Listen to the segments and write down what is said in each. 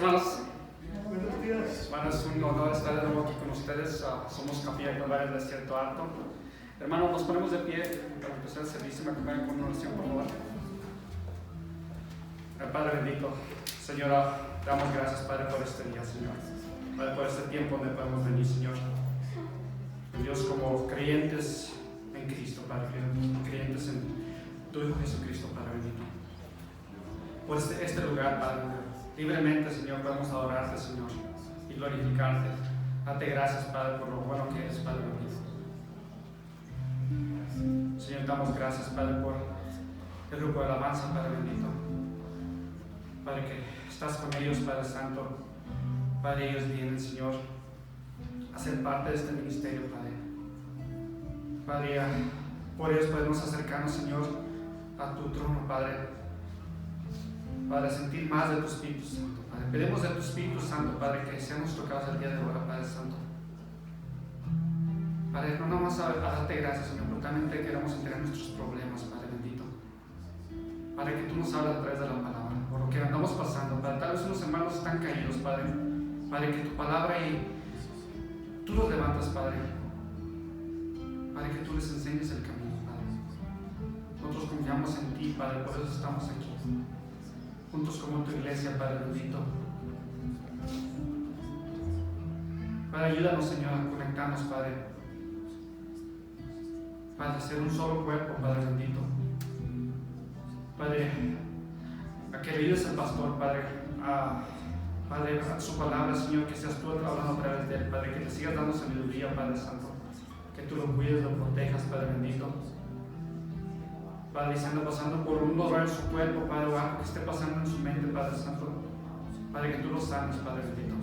hermanos. Buenos días. Bueno, es un honor estar de nuevo aquí con ustedes. Somos Capilla del Calvario del Desierto Alto. Hermanos, nos ponemos de pie para empezar el servicio. Me acompañan con una oración, por favor. Padre bendito, Señor, te damos gracias, Padre, por este día, Señor. Padre, por este tiempo donde podemos venir, Señor. Dios, como creyentes en Cristo, Padre, creyentes en tu Hijo Jesucristo, Padre bendito. Por este lugar, Padre, libremente, Señor, podemos adorarte, Señor, y glorificarte. Date gracias, Padre, por lo bueno que eres, Padre bendito. Señor, damos gracias, Padre, por el grupo de alabanza, Padre bendito. Padre, que estás con ellos, Padre Santo. Padre, ellos vienen, Señor, a ser parte de este ministerio, Padre. Padre, por ellos podemos acercarnos, Señor, a tu trono, Padre, para sentir más de tu Espíritu Santo, Padre. Pedimos de tu Espíritu Santo, Padre, que seamos tocados el día de hoy, Padre Santo. Padre, no nomás a darte gracias, Señor, pero también te queremos entregar nuestros problemas, Padre bendito. Padre, que tú nos hables a través de la palabra, por lo que andamos pasando, Padre. Tal vez unos hermanos están caídos, Padre. Padre, que tu palabra y tú los levantas, Padre. Padre, que tú les enseñes el camino, Padre. Nosotros confiamos en ti, Padre, por eso estamos aquí. Juntos como tu iglesia, Padre bendito. Padre, ayúdanos, Señor, a conectarnos, Padre. Padre, a ser un solo cuerpo, Padre bendito. Padre, a que le ayudes al pastor, Padre, Padre, a su palabra, Señor, que seas tú hablando a través de él, Padre, que le sigas dando sabiduría, Padre Santo. Que tú lo cuides, lo protejas, Padre bendito. Padre, si anda pasando por un dolor en su cuerpo, Padre, o algo que esté pasando en su mente, Padre Santo, Padre, que tú lo sanes, Padre bendito.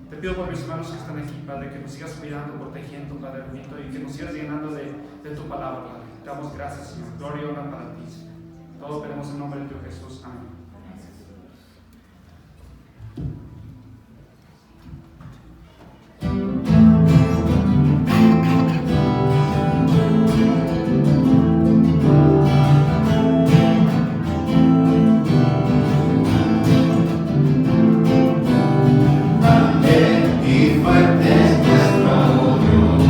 Te pido por mis hermanos que están aquí, Padre, que nos sigas cuidando, protegiendo, Padre bendito, y que nos sigas llenando de tu palabra, Padre. Te damos gracias, Señor. Gloria y honra para ti, Señor. Todo pedimos en nombre de tu Jesús. Amén. Grande y fuerte es nuestro Dios.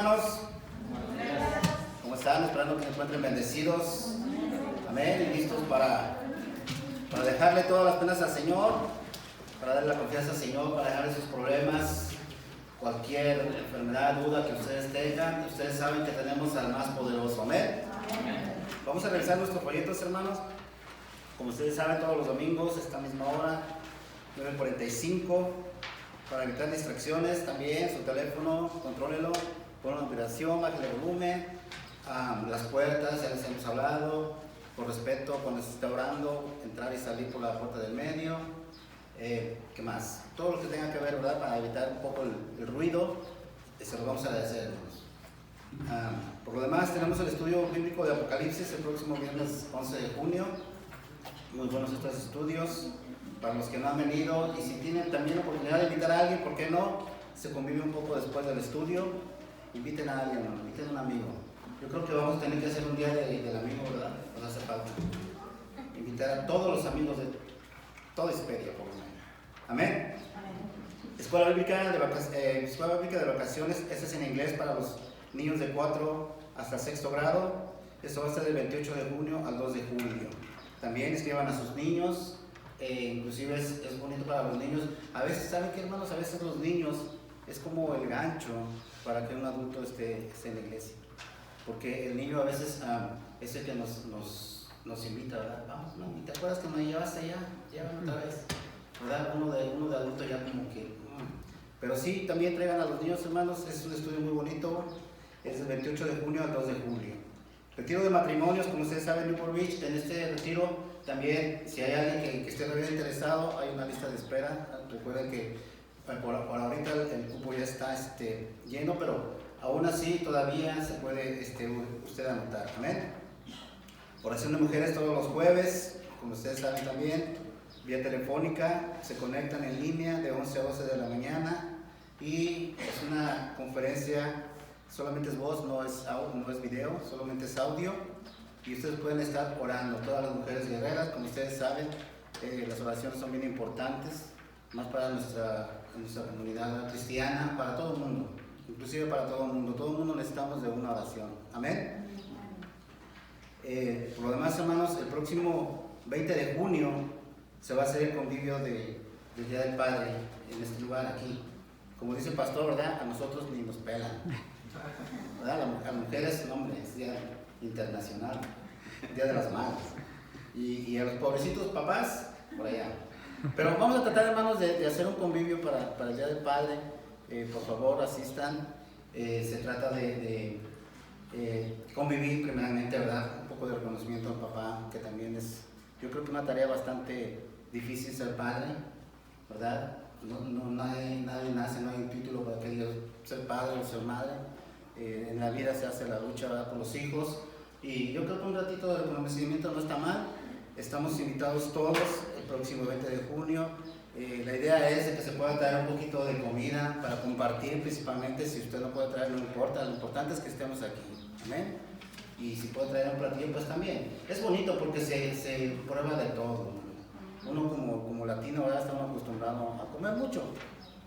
hermanos. ¿Cómo están? Esperando que se encuentren bendecidos. Amén. Y listos para dejarle todas las penas al Señor, para darle la confianza al Señor, para dejarle sus problemas, cualquier enfermedad, duda que ustedes tengan. Ustedes saben que tenemos al más poderoso. Amén. Vamos a revisar nuestros proyectos, hermanos. Como ustedes saben, todos los domingos, esta misma hora, 9:45, para evitar distracciones. También su teléfono, contrólelo, ponlo en vibración, bájale el volumen. Las puertas, ya les hemos hablado, por respeto, cuando se está orando, entrar y salir por la puerta del medio. ¿Qué más? Todo lo que tenga que ver, ¿verdad? Para evitar un poco el ruido, se lo vamos a agradecer, hermanos. Por lo demás, tenemos el estudio bíblico de Apocalipsis el próximo viernes 11 de junio. Muy buenos estos estudios para los que no han venido, y si tienen también la oportunidad de invitar a alguien, ¿por qué no? Se convive un poco después del estudio. Inviten a alguien, ¿no? Inviten a un amigo. Yo creo que vamos a tener que hacer un día del amigo, ¿verdad? Nos hace falta invitar a todos los amigos de toda Hesperia, por lo menos. Amén. Escuela Bíblica de Vacaciones, este es en inglés para los niños de 4 hasta 6º grado. Esto va a ser del 28 de junio al 2 de julio. También escriban a sus niños, inclusive es bonito para los niños. A veces, ¿saben qué, hermanos? A veces los niños es como el gancho para que un adulto esté en la iglesia. Porque el niño a veces es el que nos invita, ¿verdad? Vamos, no, ¿te acuerdas que me llevaste allá? Llévame otra vez, ¿verdad? Uno de adulto ya como que... Pero sí, también traigan a los niños, hermanos. Es un estudio muy bonito. Es del 28 de junio al 2 de julio. Retiro de matrimonios, como ustedes saben, Newport Beach. En este retiro también, si hay alguien que esté realmente interesado, hay una lista de espera. Recuerden que por ahorita el cupo ya está lleno, pero aún así todavía se puede usted anotar. Amén. Oración de mujeres todos los jueves, como ustedes saben también, vía telefónica. Se conectan en línea de 11 a 12 de la mañana, y es una conferencia. Solamente es voz, no es video, solamente es audio, y ustedes pueden estar orando. Todas las mujeres guerreras, como ustedes saben, las oraciones son bien importantes, más para nuestra comunidad cristiana, para todo el mundo, inclusive para todo el mundo. Todo el mundo necesitamos de una oración. Amén. Por lo demás, hermanos, el próximo 20 de junio se va a hacer el convivio del Día del Padre en este lugar aquí. Como dice el pastor, ¿verdad? A nosotros ni nos pelan, ¿verdad? Las mujeres, hombre, es día internacional, Día de las Madres. Y a los pobrecitos papás, por allá. Pero vamos a tratar, hermanos, de hacer un convivio para el Día del Padre. Por favor, asistan. Se trata de convivir primeramente, ¿verdad? Un poco de reconocimiento al papá, que también es, yo creo que una tarea bastante difícil ser padre, ¿verdad? Nadie nace, no hay un título para que diga ser padre o ser madre. En la vida se hace la lucha, ¿verdad?, por los hijos, y yo creo que un ratito de reconocimiento no está mal. Estamos invitados todos el próximo 20 de junio. La idea es de que se pueda traer un poquito de comida para compartir, principalmente. Si usted no puede traer, no importa, lo importante es que estemos aquí. Amén. Y si puede traer un platillo, pues también. Es bonito porque se prueba de todo. Uno como latino, ¿verdad?, está acostumbrado a comer mucho,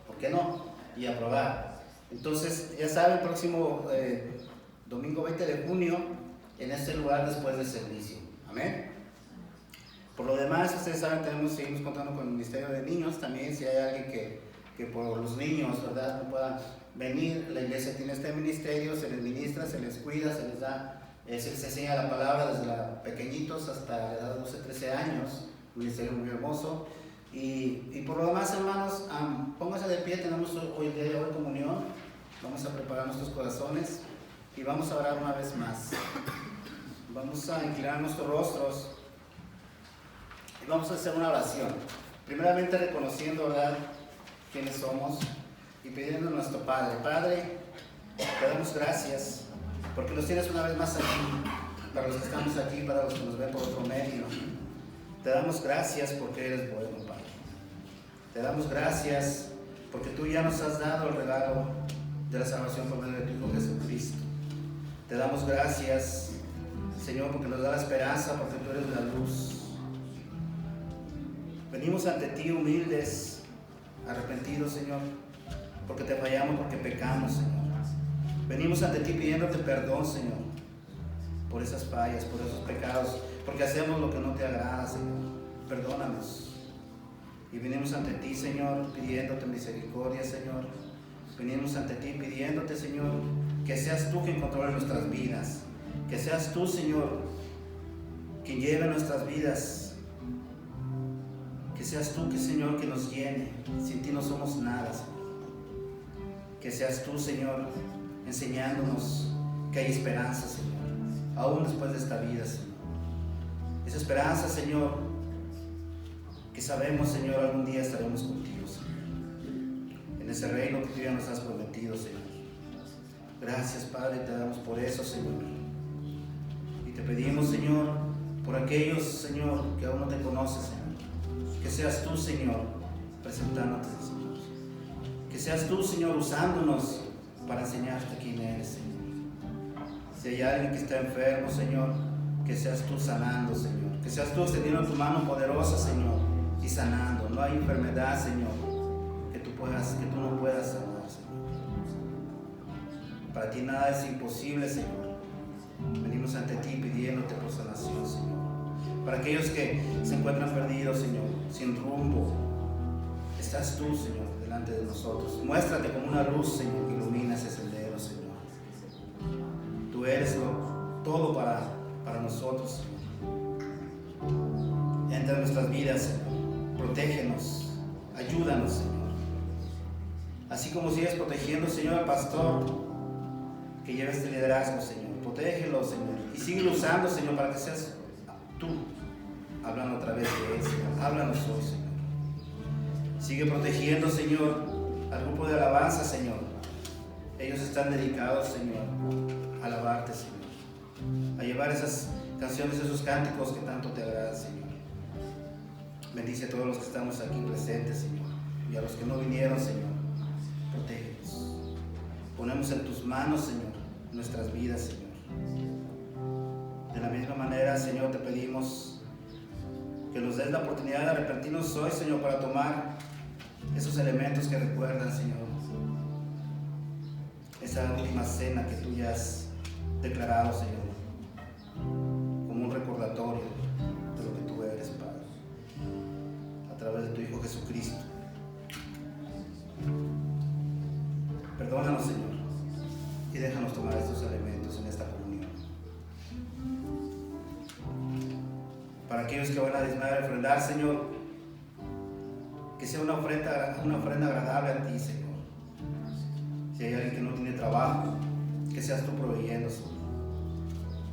¿por qué no? Y a probar. Entonces, ya saben, el próximo domingo 20 de junio, en este lugar después del servicio. Amén. Por lo demás, ustedes saben, seguimos contando con el Ministerio de Niños. También, si hay alguien que por los niños, ¿verdad?, no pueda venir, la iglesia tiene este ministerio, se les ministra, se les cuida, se les da, se les enseña la palabra desde pequeñitos hasta la edad de 12, 13 años. Un ministerio muy hermoso. Y por lo demás, hermanos, pónganse de pie. Tenemos hoy el día de hoy comunión. Vamos a preparar nuestros corazones y vamos a orar una vez más. Vamos a inclinar nuestros rostros y vamos a hacer una oración. Primeramente reconociendo, ¿verdad?, quiénes somos, y pidiendo a nuestro Padre. Padre, te damos gracias porque nos tienes una vez más aquí, para los que estamos aquí, para los que nos ven por otro medio. Te damos gracias porque eres bueno, Padre. Te damos gracias porque tú ya nos has dado el regalo de la salvación por medio de tu Hijo Jesucristo. Te damos gracias, Señor, porque nos da la esperanza, porque tú eres la luz. Venimos ante ti humildes, arrepentidos, Señor, porque te fallamos, porque pecamos, Señor. Venimos ante ti pidiéndote perdón, Señor, por esas fallas, por esos pecados, porque hacemos lo que no te agrada, Señor. Perdónanos. Y venimos ante ti, Señor, pidiéndote misericordia, Señor. Venimos ante ti pidiéndote, Señor, que seas tú quien controle nuestras vidas. Que seas tú, Señor, quien lleve nuestras vidas. Que seas tú, Señor, que nos llene. Sin ti no somos nada, Señor. Que seas tú, Señor, enseñándonos que hay esperanza, Señor, aún después de esta vida, Señor. Esa esperanza, Señor, que sabemos, Señor, algún día estaremos contigo, Señor, en ese reino que tú ya nos has prometido, Señor. Gracias, Padre, te damos por eso, Señor. Y te pedimos, Señor, por aquellos, Señor, que aún no te conocen, Señor, que seas tú, Señor, presentándote, Señor. Que seas tú, Señor, usándonos para enseñarte quién eres, Señor. Si hay alguien que está enfermo, Señor, que seas tú sanando, Señor. Que seas tú extendiendo tu mano poderosa, Señor, y sanando. No hay enfermedad, Señor, que tú no puedas sanar, Señor. Para ti nada es imposible, Señor. Venimos ante ti pidiéndote por sanación, Señor. Para aquellos que se encuentran perdidos, Señor, sin rumbo, estás tú, Señor, delante de nosotros. Muéstrate como una luz, Señor, que ilumina ese sendero, Señor. Tú eres todo para nosotros, Señor. Entra en nuestras vidas, Señor. Protégenos, ayúdanos, Señor. Así como sigues protegiendo, Señor, al pastor que lleva este liderazgo, Señor. Protégelo, Señor. Y sigue usando, Señor, para que seas tú hablando a través de él, Señor. Háblanos hoy, Señor. Sigue protegiendo, Señor, al grupo de alabanza, Señor. Ellos están dedicados, Señor, a alabarte, Señor, a llevar esas canciones, esos cánticos que tanto te agradan, Señor. Bendice a todos los que estamos aquí presentes, Señor, y a los que no vinieron, Señor. Protégenos. Ponemos en tus manos, Señor, nuestras vidas, Señor. De la misma manera, Señor, te pedimos que nos des la oportunidad de arrepentirnos hoy, Señor, para tomar esos elementos que recuerdan, Señor, esa última cena que tú ya has declarado, Señor, como un recordatorio de lo que tú eres, Padre, a través de tu Hijo Jesucristo. Perdónanos, Señor, y déjanos tomar estos elementos en esta comunión. Para aquellos que van a diezmar y ofrendar, Señor, que sea una ofrenda agradable a ti, Señor. Si hay alguien que no tiene trabajo, que seas tú proveyendo, Señor.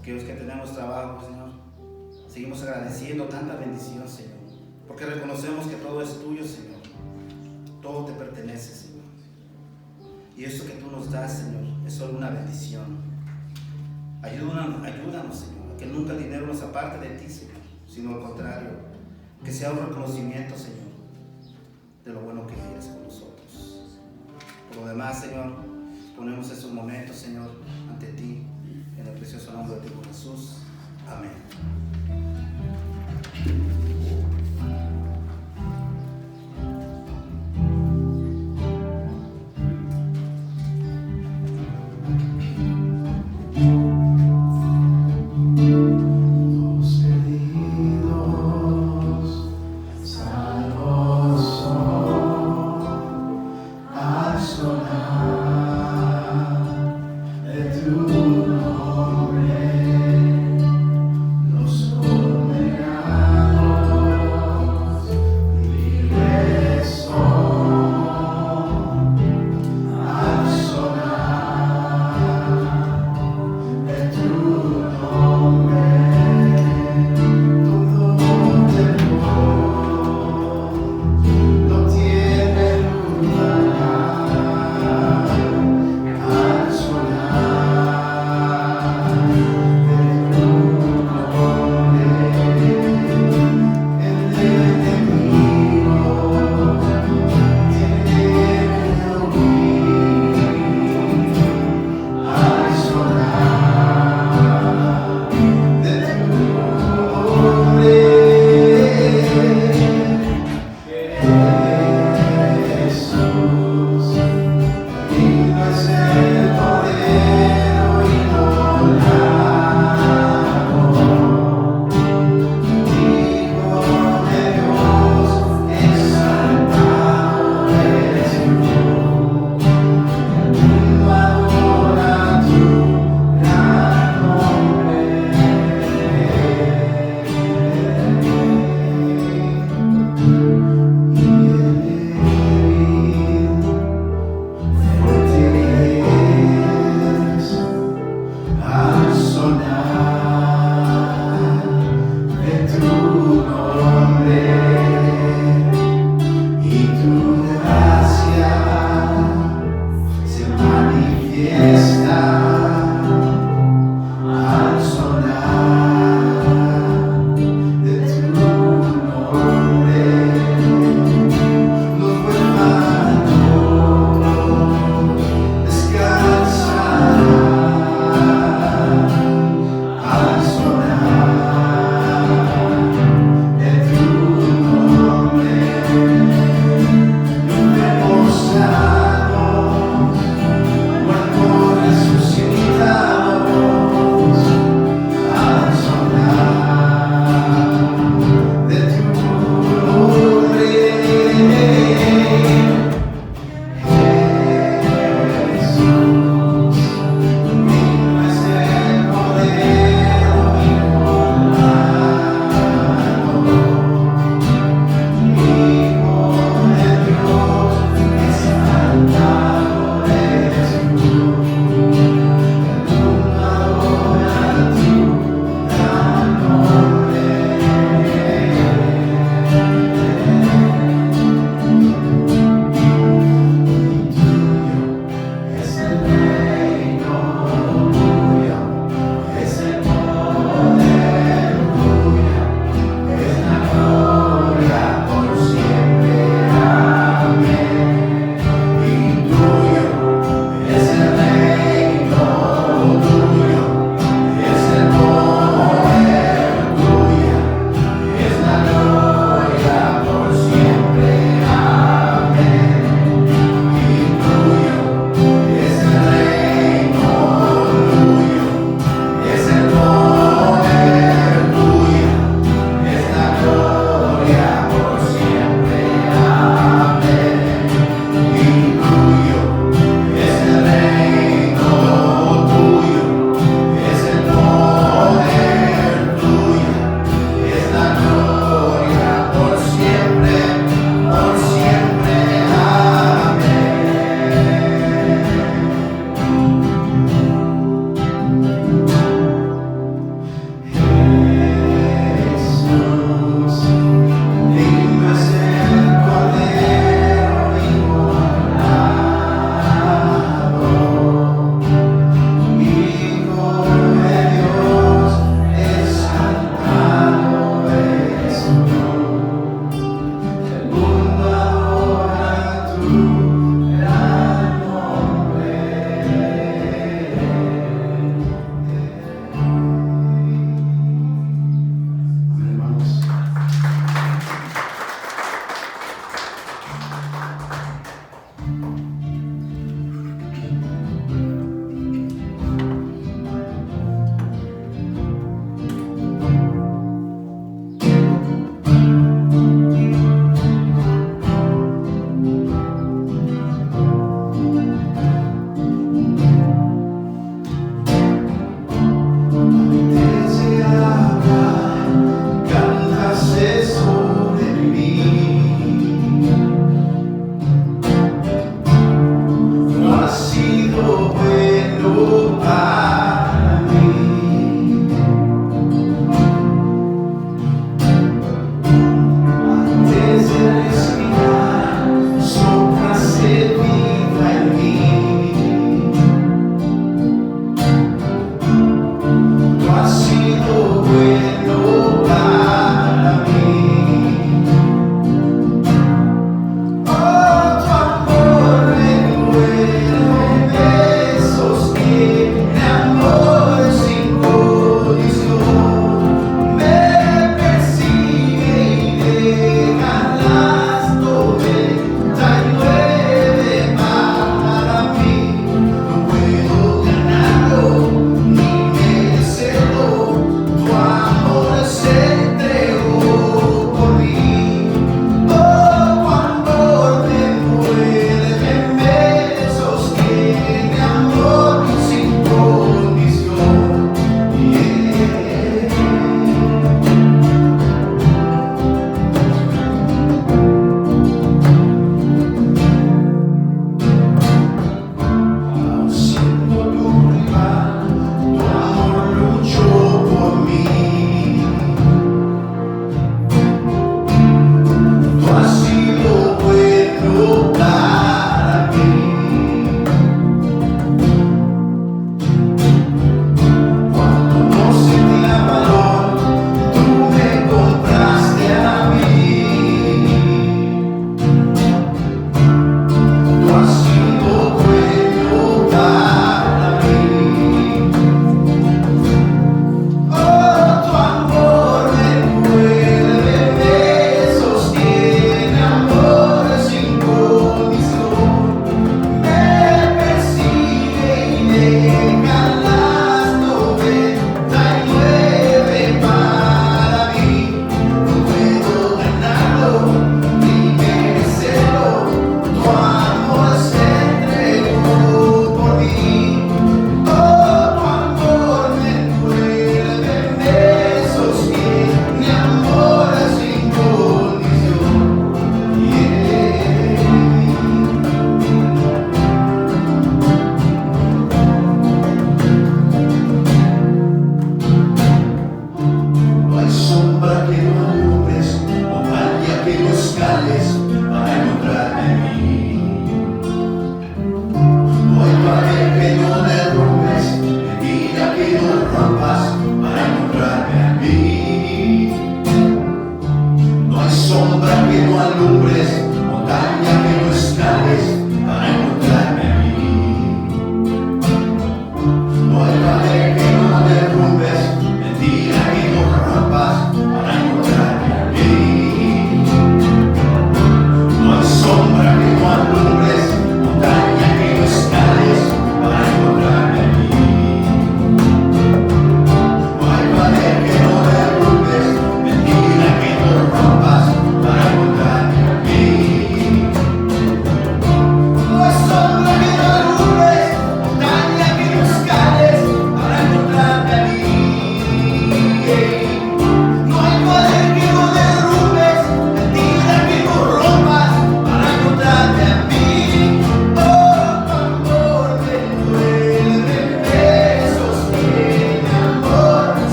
Aquellos que tenemos trabajo, Señor, seguimos agradeciendo tanta bendición, Señor, porque reconocemos que todo es tuyo, Señor. Todo te pertenece, Señor. Y eso que tú nos das, Señor, es solo una bendición. Ayúdanos, Señor, a que nunca el dinero nos aparte de ti, Señor, sino al contrario, que sea un reconocimiento, Señor, de lo bueno que eres con nosotros. Por lo demás, Señor, ponemos esos momentos, Señor, ante ti, en el precioso nombre de tu Hijo Jesús. Amén. Los condenados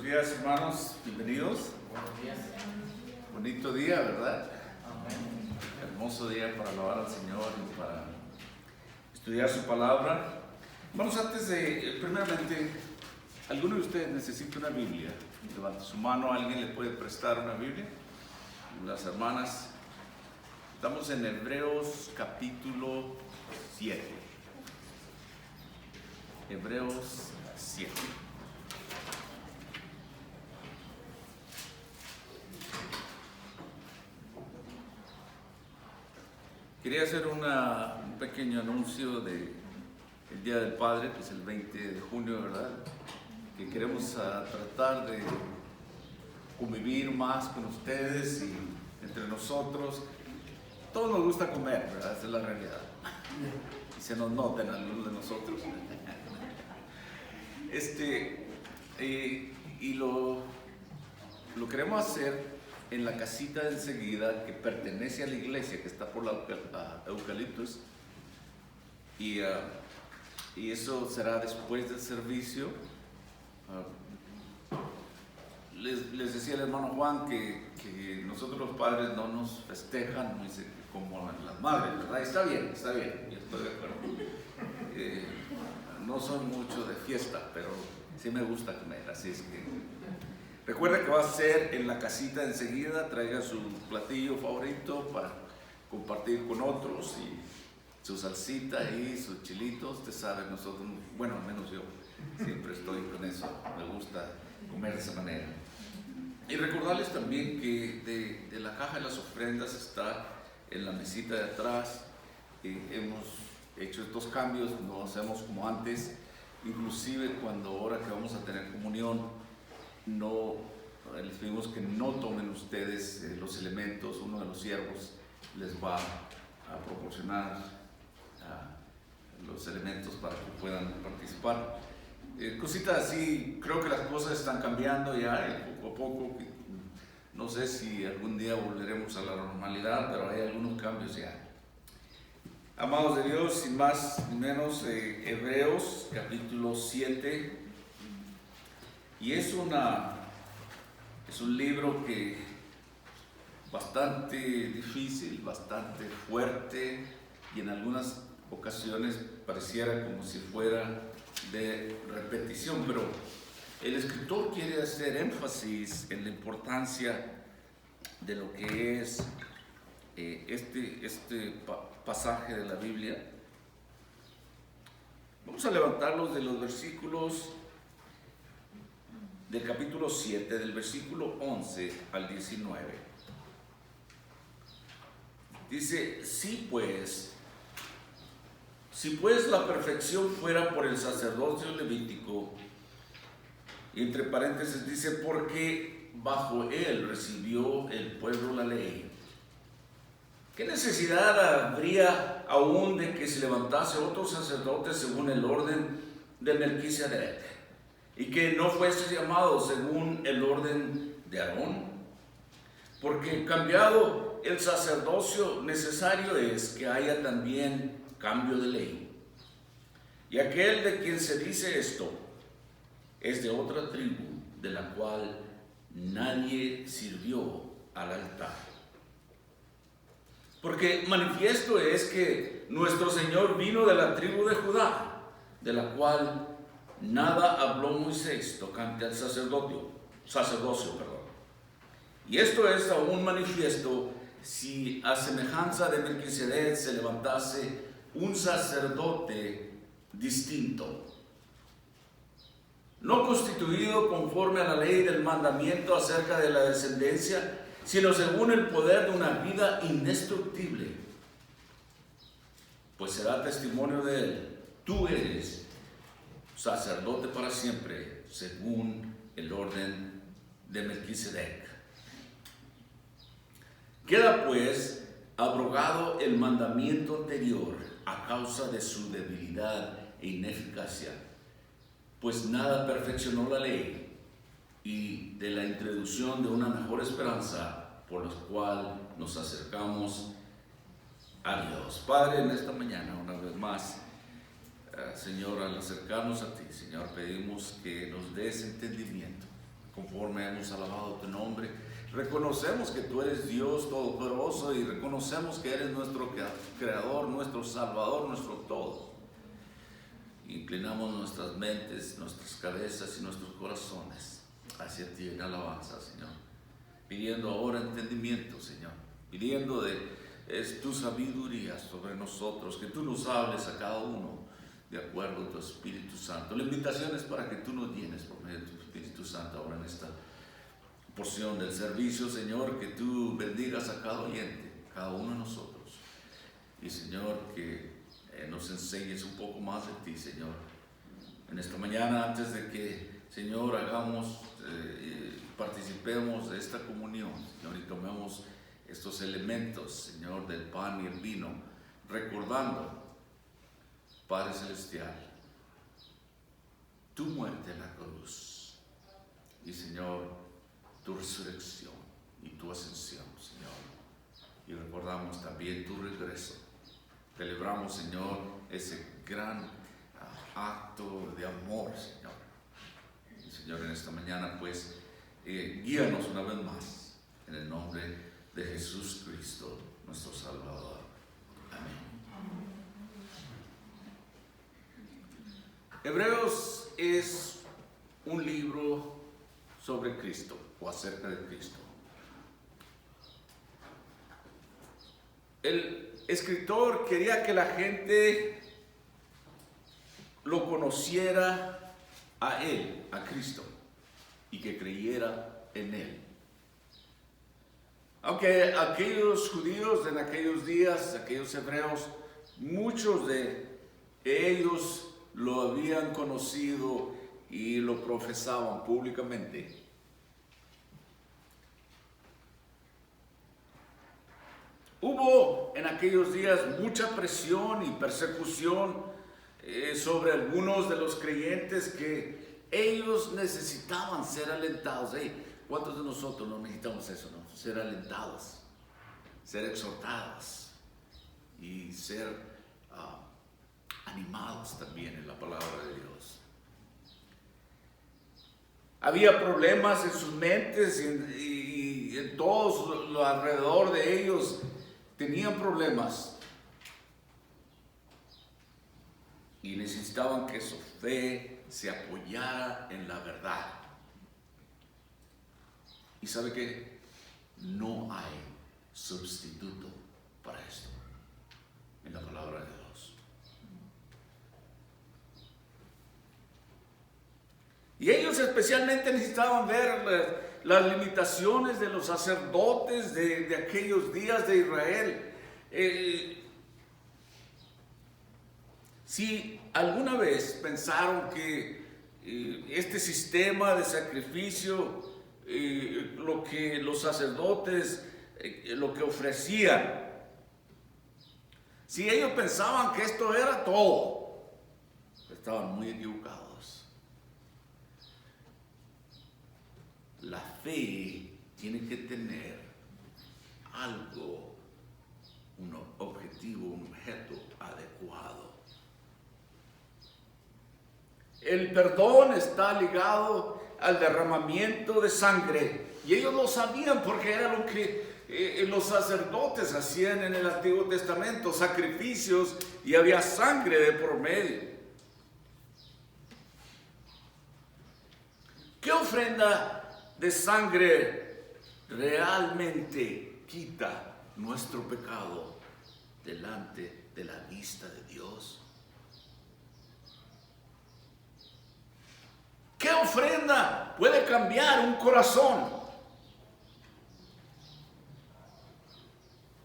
días, hermanos, bienvenidos. Buenos días. Bonito día, ¿verdad? Amén. Hermoso día para alabar al Señor y para estudiar su palabra. Vamos antes de, primeramente, ¿alguno de ustedes necesita una Biblia? Levanta su mano, ¿alguien le puede prestar una Biblia? Las hermanas. Estamos en Hebreos capítulo 7. Hebreos 7. Quería hacer un pequeño anuncio del Día del Padre, que es el 20 de junio, ¿verdad? Que queremos tratar de convivir más con ustedes y entre nosotros. Todos nos gusta comer, ¿verdad? Esa es la realidad. Y se nos nota en algunos de nosotros. Y lo queremos hacer en la casita de enseguida que pertenece a la iglesia que está por la Eucaliptus, y eso será después del servicio. Les decía el hermano Juan que nosotros los padres no nos festejan como las madres, ¿verdad? Está bien, yo estoy de acuerdo. No soy mucho de fiesta, pero sí me gusta comer, así es que recuerda que va a ser en la casita enseguida. Traiga su platillo favorito para compartir con otros y su salsita y sus chilitos. Usted sabe, nosotros, bueno, al menos yo, siempre estoy con eso. Me gusta comer de esa manera. Y recordarles también que de la caja de las ofrendas está en la mesita de atrás. Hemos hecho estos cambios, no hacemos como antes. Inclusive cuando ahora que vamos a tener comunión, les pedimos que no tomen ustedes los elementos. Uno de los siervos les va a proporcionar los elementos para que puedan participar. Cositas así, creo que las cosas están cambiando ya poco a poco. No sé si algún día volveremos a la normalidad, pero hay algunos cambios ya. Amados de Dios, sin más ni menos, Hebreos capítulo 7. Y es un libro que bastante difícil, bastante fuerte, y en algunas ocasiones pareciera como si fuera de repetición, pero el escritor quiere hacer énfasis en la importancia de lo que es este pasaje de la Biblia. Vamos a levantarlos de los versículos del capítulo 7, del versículo 11 al 19. Dice: si pues la perfección fuera por el sacerdocio levítico, y entre paréntesis dice, porque bajo él recibió el pueblo la ley, ¿qué necesidad habría aún de que se levantase otro sacerdote según el orden de Melquisedec, y que no fuese llamado según el orden de Aarón? Porque cambiado el sacerdocio, necesario es que haya también cambio de ley. Y aquel de quien se dice esto es de otra tribu, de la cual nadie sirvió al altar. Porque manifiesto es que nuestro Señor vino de la tribu de Judá, de la cual nada habló Moisés tocante al sacerdocio. Y esto es aún manifiesto si a semejanza de Melquisedec se levantase un sacerdote distinto, no constituido conforme a la ley del mandamiento acerca de la descendencia, sino según el poder de una vida indestructible. Pues será testimonio de él: tú eres sacerdote para siempre, según el orden de Melquisedec. Queda pues abrogado el mandamiento anterior a causa de su debilidad e ineficacia, pues nada perfeccionó la ley, y de la introducción de una mejor esperanza por la cual nos acercamos a Dios. Padre, en esta mañana, una vez más, Señor, al acercarnos a ti, Señor, pedimos que nos des entendimiento conforme hemos alabado tu nombre. Reconocemos que tú eres Dios todopoderoso y reconocemos que eres nuestro Creador, nuestro Salvador, nuestro todo. Inclinamos nuestras mentes, nuestras cabezas y nuestros corazones hacia ti en alabanza, Señor. Pidiendo ahora entendimiento, Señor. Pidiendo es tu sabiduría sobre nosotros, que tú nos hables a cada uno de acuerdo a tu Espíritu Santo. La invitación es para que tú nos llenes por medio de tu Espíritu Santo ahora en esta porción del servicio, Señor, que tú bendigas a cada oyente, cada uno de nosotros. Y, Señor, que nos enseñes un poco más de ti, Señor. En esta mañana, antes de que, Señor, participemos de esta comunión, Señor, y tomemos estos elementos, Señor, del pan y el vino, recordando, Padre Celestial, tu muerte en la cruz y, Señor, tu resurrección y tu ascensión, Señor. Y recordamos también tu regreso. Celebramos, Señor, ese gran acto de amor, Señor. Y, Señor, en esta mañana, pues, guíanos una vez más en el nombre de Jesús Cristo, nuestro Salvador. Amén. Hebreos es un libro sobre Cristo o acerca de Cristo. El escritor quería que la gente lo conociera a Él, a Cristo, y que creyera en Él. Aunque aquellos judíos en aquellos días, aquellos hebreos, muchos de ellos lo habían conocido y lo profesaban públicamente. Hubo en aquellos días mucha presión y persecución sobre algunos de los creyentes que ellos necesitaban ser alentados. ¿Cuántos de nosotros no necesitamos eso, no? Ser alentados, ser exhortados y ser animados también en la palabra de Dios. Había problemas en sus mentes y en todos lo alrededor de ellos tenían problemas y necesitaban que su fe se apoyara en la verdad. ¿Y sabe qué? No hay sustituto para esto en la palabra de Dios. Y ellos especialmente necesitaban ver las limitaciones de los sacerdotes de aquellos días de Israel. Si alguna vez pensaron que este sistema de sacrificio, lo que los sacerdotes, lo que ofrecían, si ellos pensaban que esto era todo, estaban muy equivocados. La fe tiene que tener algo, un objetivo, un objeto adecuado. El perdón está ligado al derramamiento de sangre, y ellos lo sabían porque era lo que los sacerdotes hacían en el Antiguo Testamento, sacrificios, y había sangre de por medio. ¿Qué ofrenda de sangre realmente quita nuestro pecado delante de la vista de Dios? ¿Qué ofrenda puede cambiar un corazón?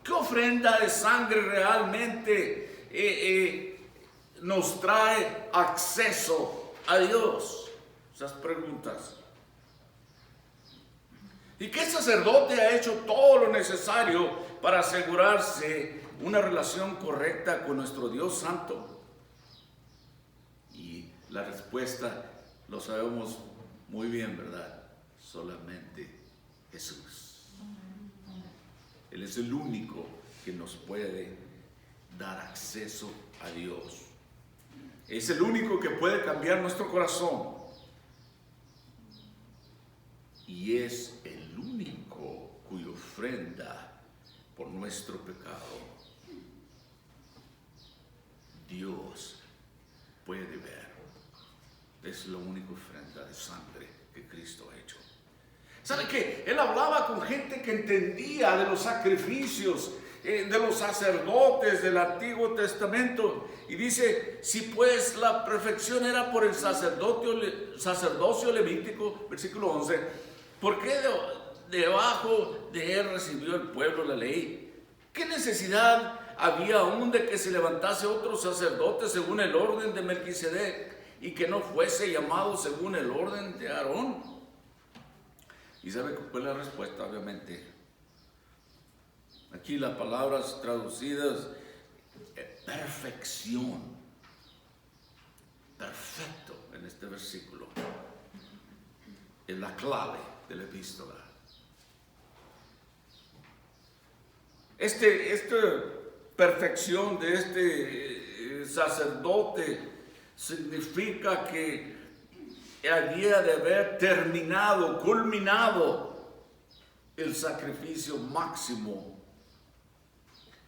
¿Qué ofrenda de sangre realmente nos trae acceso a Dios? Esas preguntas. ¿Y qué sacerdote ha hecho todo lo necesario para asegurarse una relación correcta con nuestro Dios Santo? Y la respuesta lo sabemos muy bien, ¿verdad? Solamente Jesús. Él es el único que nos puede dar acceso a Dios. Es el único que puede cambiar nuestro corazón. y es el único cuya ofrenda por nuestro pecado Dios puede ver. Es la única ofrenda de sangre que Cristo ha hecho. ¿Sabe qué? Él hablaba con gente que entendía de los sacrificios de los sacerdotes del Antiguo Testamento, y dice: si pues la perfección era por el sacerdocio levítico, versículo 11, ¿por qué debajo de él recibió el pueblo la ley? ¿Qué necesidad había aún de que se levantase otro sacerdote según el orden de Melquisedec y que no fuese llamado según el orden de Aarón? ¿Y sabe cuál es la respuesta? Obviamente, aquí las palabras traducidas, perfección, perfecto, en este versículo, es la clave de la epístola. Esta perfección de este sacerdote significa que había de haber terminado, culminado el sacrificio máximo.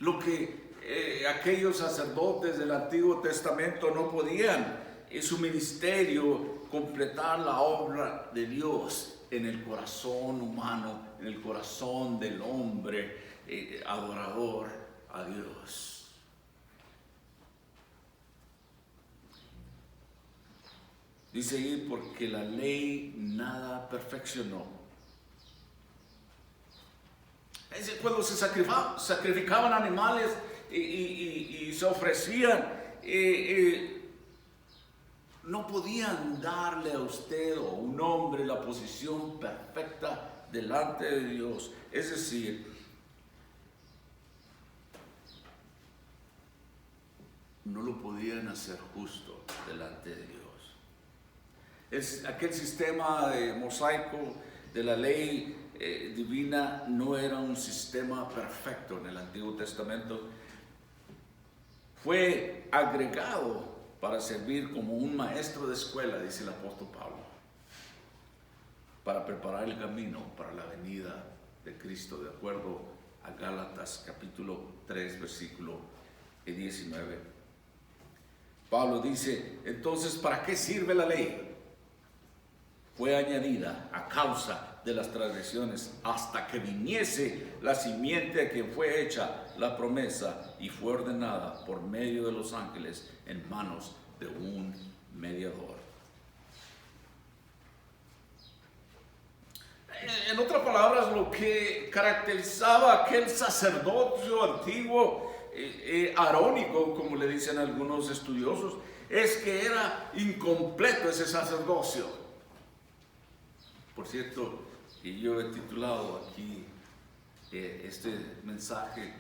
Lo que aquellos sacerdotes del Antiguo Testamento no podían, en su ministerio, completar la obra de Dios en el corazón humano, en el corazón del hombre adorador a Dios. Dice ahí: porque la ley nada perfeccionó. Es decir, cuando se sacrificaban animales y se ofrecían, no podían darle a usted o a un hombre la posición perfecta delante de Dios. Es decir, no lo podían hacer justo delante de Dios. Aquel sistema mosaico de la ley divina no era un sistema perfecto en el Antiguo Testamento. Fue agregado para servir como un maestro de escuela, dice el apóstol Pablo, para preparar el camino para la venida de Cristo, de acuerdo a Gálatas capítulo 3, versículo 19. Pablo dice: entonces, ¿para qué sirve la ley? Fue añadida a causa de las transgresiones, hasta que viniese la simiente a quien fue hecha la promesa y fue ordenada por medio de los ángeles en manos de un mediador. En otras palabras, lo que caracterizaba aquel sacerdocio antiguo, arónico, como le dicen algunos estudiosos, es que era incompleto ese sacerdocio. Por cierto, y yo he titulado aquí este mensaje: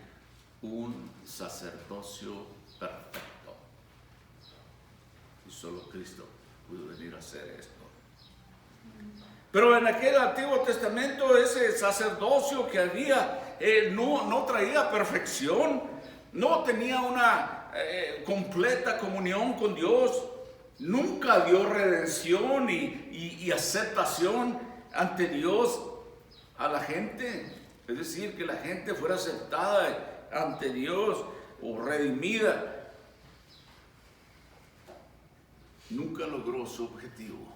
un sacerdocio perfecto. Y solo Cristo pudo venir a hacer esto. Pero en aquel Antiguo Testamento, ese sacerdocio que había no traía perfección, no tenía una completa comunión con Dios. Nunca dio redención y aceptación ante Dios a la gente. Es decir, que la gente fuera aceptada ante Dios o redimida. Nunca logró su objetivo.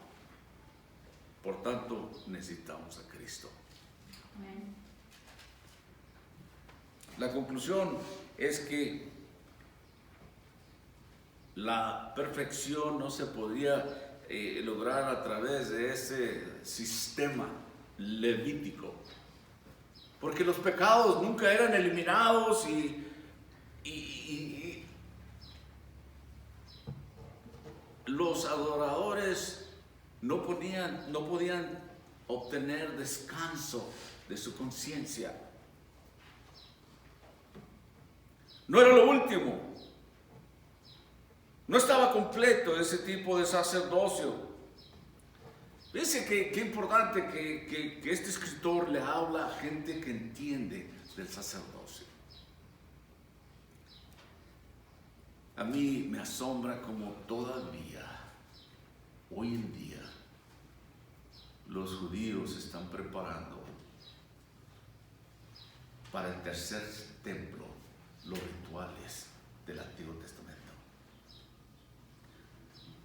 Por tanto, necesitamos a Cristo. Amén. La conclusión es que la perfección no se podía lograr a través de ese sistema levítico, porque los pecados nunca eran eliminados y los adoradores no podían obtener descanso de su conciencia. No era lo último. No estaba completo ese tipo de sacerdocio. Fíjense qué importante que este escritor le habla a gente que entiende del sacerdocio. A mí me asombra como todavía, hoy en día, los judíos se están preparando para el tercer templo, los rituales del Antiguo Testamento.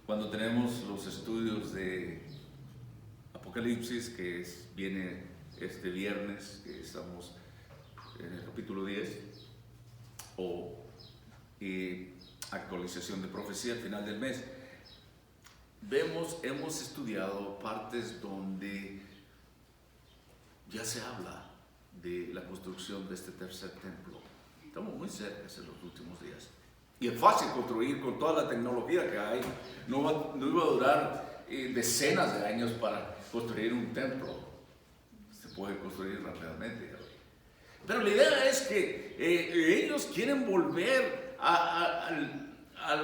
Cuando tenemos los estudios de Apocalipsis, que viene este viernes, que estamos en el capítulo 10, o actualización de profecía al final del mes, hemos estudiado partes donde ya se habla de la construcción de este tercer templo. Estamos muy cerca en los últimos días. Y es fácil construir con toda la tecnología que hay. No iba a durar decenas de años para construir un templo. Se puede construir rápidamente. Pero la idea es que ellos quieren volver a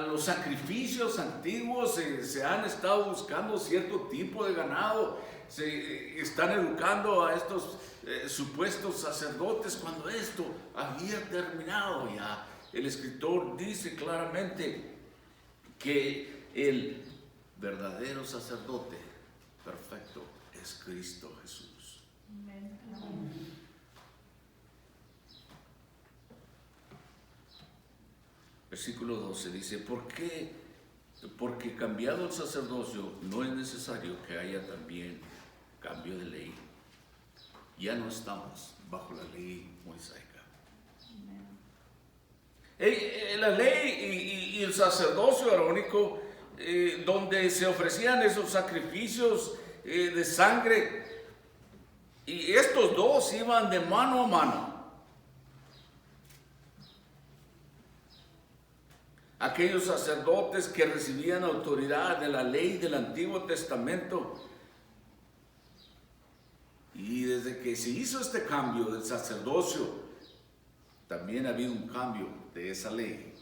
los sacrificios antiguos. Se han estado buscando cierto tipo de ganado. Se están educando a estos supuestos sacerdotes cuando esto había terminado ya. El escritor dice claramente que el verdadero sacerdote perfecto es Cristo Jesús. Amén. Versículo 12 dice, ¿por qué? Porque cambiado el sacerdocio no es necesario que haya también cambio de ley. Ya no estamos bajo la ley mosaica. La ley y el sacerdocio arónico, donde se ofrecían esos sacrificios de sangre, y estos dos iban de mano a mano. Aquellos sacerdotes que recibían autoridad de la ley del Antiguo Testamento, y desde que se hizo este cambio del sacerdocio, también ha habido un cambio de esa ley.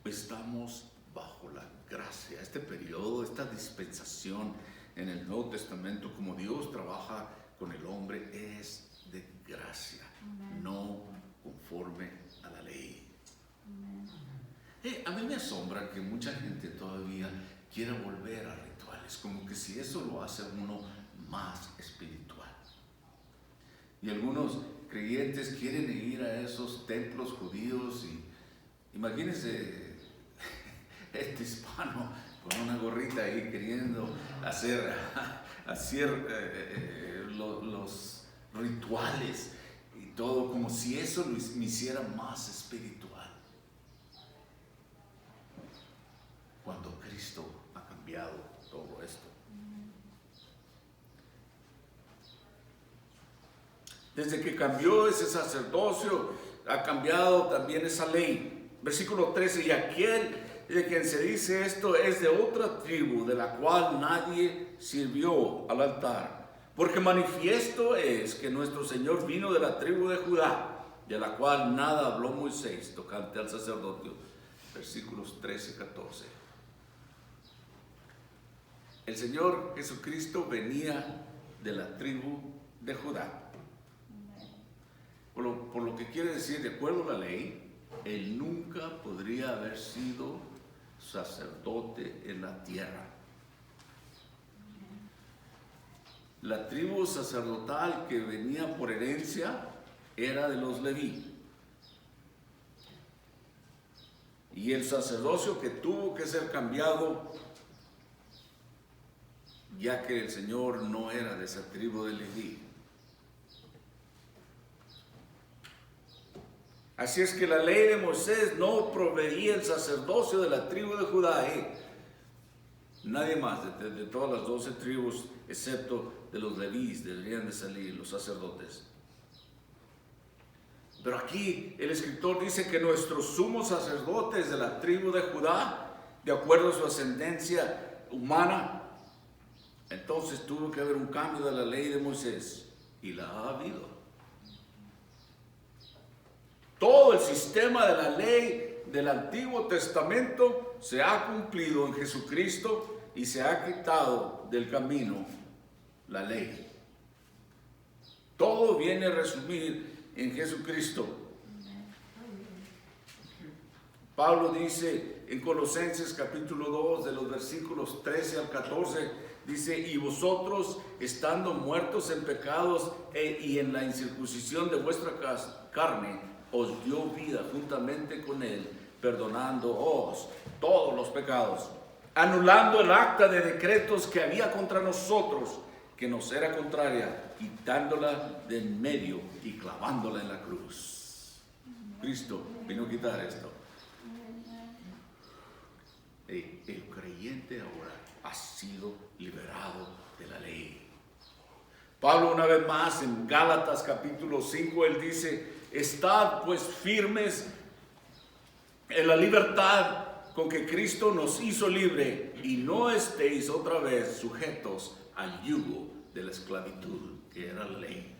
Estamos bajo la gracia. Este periodo, esta dispensación en el Nuevo Testamento, como Dios trabaja con el hombre, es de gracia, no conforme a la ley. A mí me asombra que mucha gente todavía quiera volver a rituales, como que si eso lo hace uno más espiritual. Y algunos creyentes quieren ir a esos templos judíos y imagínense este hispano con una gorrita ahí queriendo hacer los rituales y todo, como si eso me hiciera más espiritual. Cuando Cristo ha cambiado todo esto. Desde que cambió ese sacerdocio, ha cambiado también esa ley. Versículo 13, y aquel de quien se dice esto es de otra tribu, de la cual nadie sirvió al altar. Porque manifiesto es que nuestro Señor vino de la tribu de Judá, de la cual nada habló Moisés tocante al sacerdocio. Versículos 13 y 14. El Señor Jesucristo venía de la tribu de Judá. Por lo que quiere decir, de acuerdo a la ley, él nunca podría haber sido sacerdote en la tierra. La tribu sacerdotal que venía por herencia era de los Leví. Y el sacerdocio que tuvo que ser cambiado, ya que el Señor no era de esa tribu de Leví. Así es que la ley de Moisés no proveía el sacerdocio de la tribu de Judá. Nadie más de todas las 12 tribus, excepto de los levíes, deberían de salir los sacerdotes. Pero aquí el escritor dice que nuestros sumos sacerdotes de la tribu de Judá, de acuerdo a su ascendencia humana, entonces tuvo que haber un cambio de la ley de Moisés, y la ha habido. Todo el sistema de la ley del Antiguo Testamento se ha cumplido en Jesucristo y se ha quitado del camino la ley. Todo viene a resumir en Jesucristo. Pablo dice en Colosenses capítulo 2, de los versículos 13 al 14, dice: y vosotros, estando muertos en pecados y en la incircuncisión de vuestra carne, os dio vida juntamente con él, perdonándoos todos los pecados, anulando el acta de decretos que había contra nosotros, que nos era contraria, quitándola de en medio y clavándola en la cruz. Cristo vino a quitar esto. El creyente ahora ha sido liberado de la ley. Pablo, una vez más, en Gálatas capítulo 5, él dice: estad pues firmes en la libertad con que Cristo nos hizo libre, y no estéis otra vez sujetos al yugo de la esclavitud, que era la ley.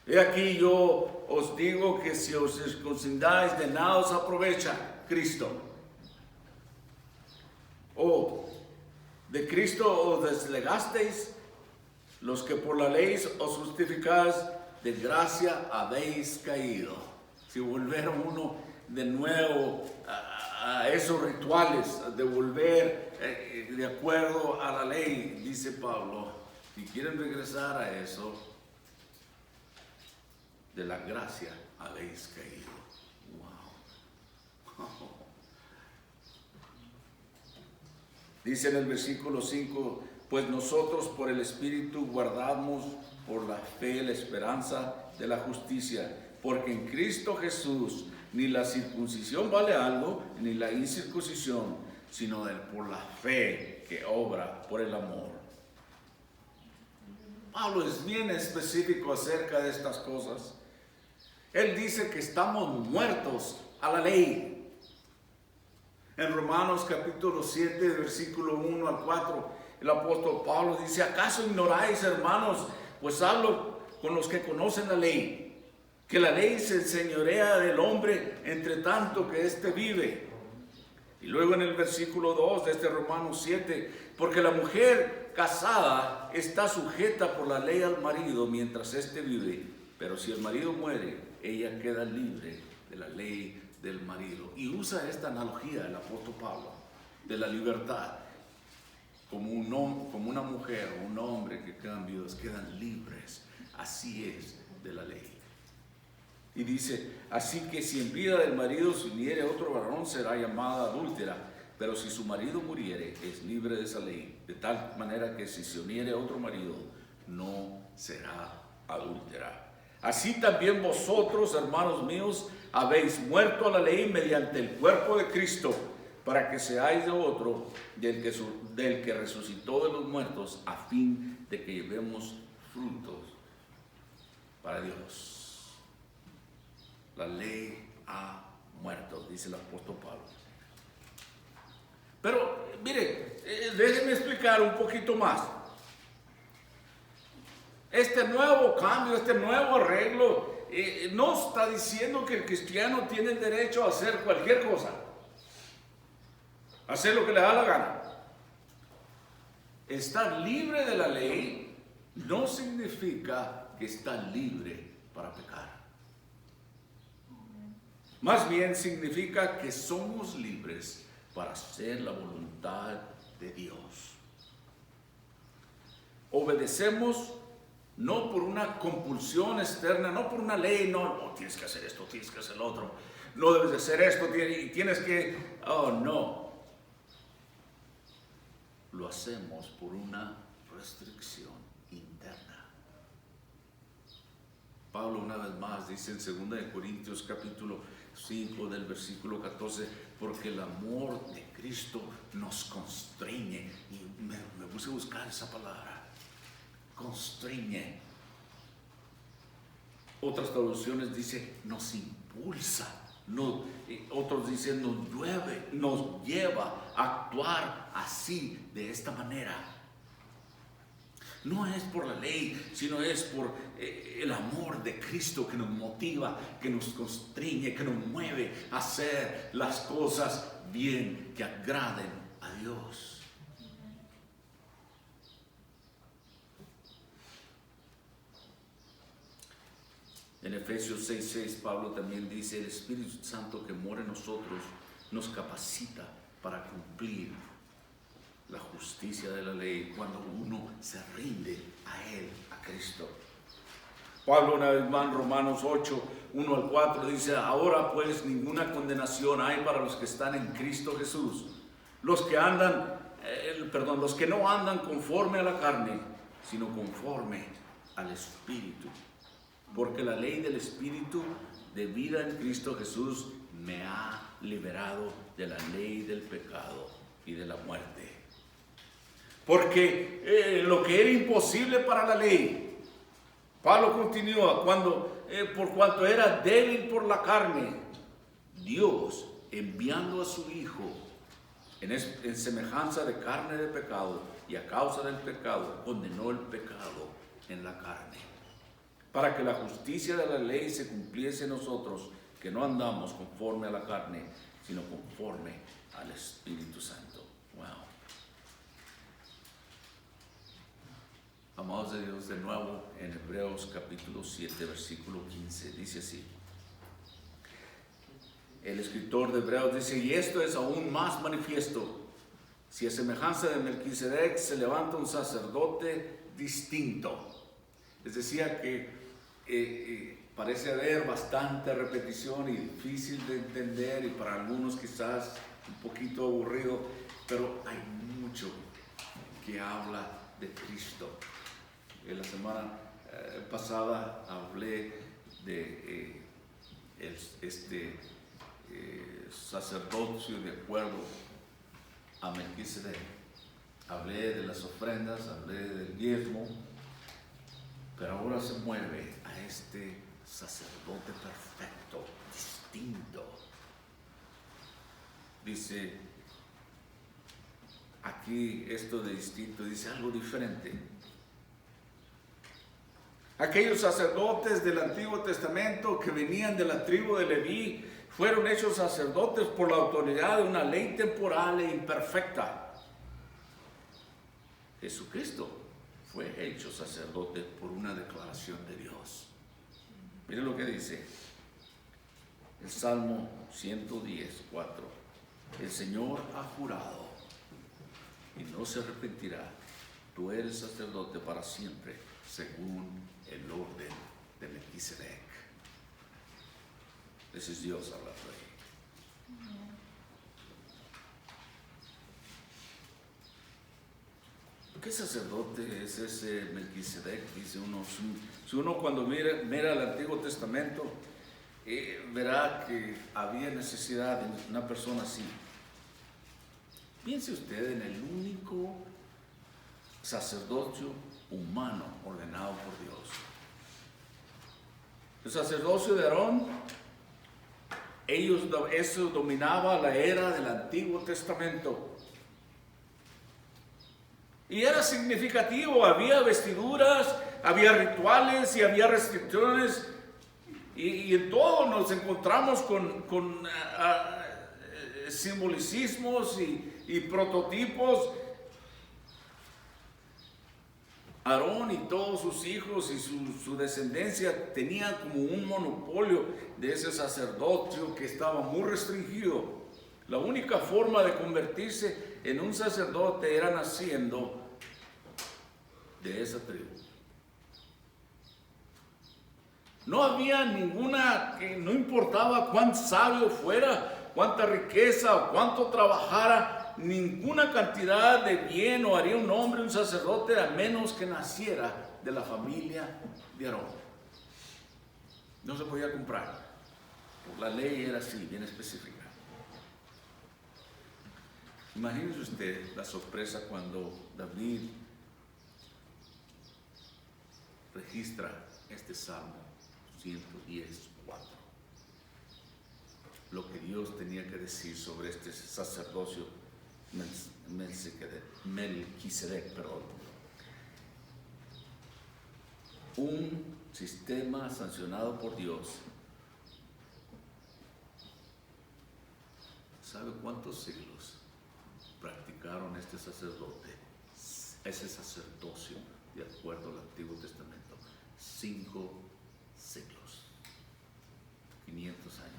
He aquí, yo os digo que si os circuncidáis, de nada os aprovecha Cristo. O de Cristo os deslegasteis, los que por la ley os justificáis, de gracia habéis caído. Si volvieron uno de nuevo a esos rituales, de volver de acuerdo a la ley, dice Pablo, si quieren regresar a eso, de la gracia habéis caído. Wow. Dice en el versículo 5: pues nosotros por el Espíritu guardamos por la fe la esperanza de la justicia, porque en Cristo Jesús ni la circuncisión vale algo, ni la incircuncisión, sino por la fe que obra por el amor. Pablo es bien específico acerca de estas cosas. Él dice que estamos muertos a la ley. En Romanos capítulo 7, versículo 1 al 4, el apóstol Pablo dice: ¿acaso ignoráis, hermanos? Pues hablo con los que conocen la ley, que la ley se enseñorea del hombre entre tanto que éste vive. Y luego en el versículo 2 de este Romanos 7, porque la mujer casada está sujeta por la ley al marido mientras éste vive, pero si el marido muere, ella queda libre de la ley del marido. Y usa esta analogía el apóstol Pablo de la libertad, como una mujer o un hombre que quedan viudos, quedan libres. Así es de la ley. Y dice: así que si en vida del marido se uniere otro varón, será llamada adúltera, pero si su marido muriere, es libre de esa ley, de tal manera que si se uniere otro marido, no será adúltera. Así también vosotros, hermanos míos, habéis muerto a la ley mediante el cuerpo de Cristo, para que seáis de otro, del que resucitó de los muertos, a fin de que llevemos frutos para Dios. La ley ha muerto, dice el apóstol Pablo. Pero mire, déjenme explicar un poquito más. Este nuevo cambio, este nuevo arreglo, no está diciendo que el cristiano tiene el derecho a hacer cualquier cosa, hacer lo que le da la gana. Estar libre de la ley no significa que está libre para pecar. Más bien significa que somos libres para hacer la voluntad de Dios. Obedecemos no por una compulsión externa, no por una ley, no, tienes que hacer esto, tienes que hacer lo otro, no debes de hacer esto, y tienes que, no. Lo hacemos por una restricción interna. Pablo una vez más dice en 2 Corintios capítulo 5 del versículo 14, porque el amor de Cristo nos constriñe. Y me puse a buscar esa palabra. Constriñe. Otras traducciones dicen nos impulsa, otros dicen nos lleva a actuar así, de esta manera. No es por la ley, sino es por el amor de Cristo que nos motiva, que nos constriñe, que nos mueve a hacer las cosas bien, que agraden a Dios. En Efesios 6:6 Pablo también dice: el Espíritu Santo que mora en nosotros nos capacita para cumplir la justicia de la ley cuando uno se rinde a Él, a Cristo. Pablo una vez más en Romanos 8, 1 al 4 dice: ahora pues ninguna condenación hay para los que están en Cristo Jesús, los que no andan conforme a la carne, sino conforme al Espíritu. Porque la ley del Espíritu de vida en Cristo Jesús me ha liberado de la ley del pecado y de la muerte. Porque lo que era imposible para la ley, Pablo continúa, por cuanto era débil por la carne, Dios, enviando a su Hijo en semejanza de carne de pecado, y a causa del pecado condenó el pecado en la carne, para que la justicia de la ley se cumpliese en nosotros, que no andamos conforme a la carne, sino conforme al Espíritu Santo. Wow. Amados de Dios, de nuevo en Hebreos capítulo 7, versículo 15, dice así. El escritor de Hebreos dice: y esto es aún más manifiesto, si a semejanza de Melquisedec se levanta un sacerdote distinto. Les decía que parece haber bastante repetición y difícil de entender, y para algunos quizás un poquito aburrido, pero hay mucho que habla de Cristo. La semana pasada hablé de este sacerdocio de acuerdo a Melquisedec. Hablé de las ofrendas, hablé del diezmo, pero ahora se mueve a este sacerdote perfecto, distinto. Dice aquí esto de distinto, dice algo diferente. Aquellos sacerdotes del Antiguo Testamento que venían de la tribu de Leví fueron hechos sacerdotes por la autoridad de una ley temporal e imperfecta. Jesucristo fue hecho sacerdote por una declaración de Dios. Miren lo que dice el Salmo 110, 4. El Señor ha jurado y no se arrepentirá. Tú eres sacerdote para siempre, según el orden de Melquisedec. Ese es Dios hablando ahí. ¿Qué sacerdote es ese Melquisedec? Dice uno. Si uno cuando mira el Antiguo Testamento, verá que había necesidad de una persona así. Piense usted en el único sacerdocio humano ordenado por Dios. El sacerdocio de Aarón, eso dominaba la era del Antiguo Testamento. Y era significativo, había vestiduras, había rituales y había restricciones, y en todo nos encontramos con simbolicismos y prototipos. Aarón y todos sus hijos y su descendencia tenían como un monopolio de ese sacerdocio que estaba muy restringido. La única forma de convertirse en un sacerdote era naciendo de esa tribu. No había no importaba cuán sabio fuera, cuánta riqueza o cuánto trabajara, ninguna cantidad de bien o haría un hombre, un sacerdote, a menos que naciera de la familia de Aarón. No se podía comprar. La ley era así, bien específica. Imagínese usted la sorpresa cuando David registra este Salmo 110:4. Lo que Dios tenía que decir sobre este sacerdocio Melquisedec, un sistema sancionado por Dios. ¿Sabe cuántos siglos practicaron ese sacerdocio de acuerdo al Antiguo Testamento? 5 siglos, 500 años.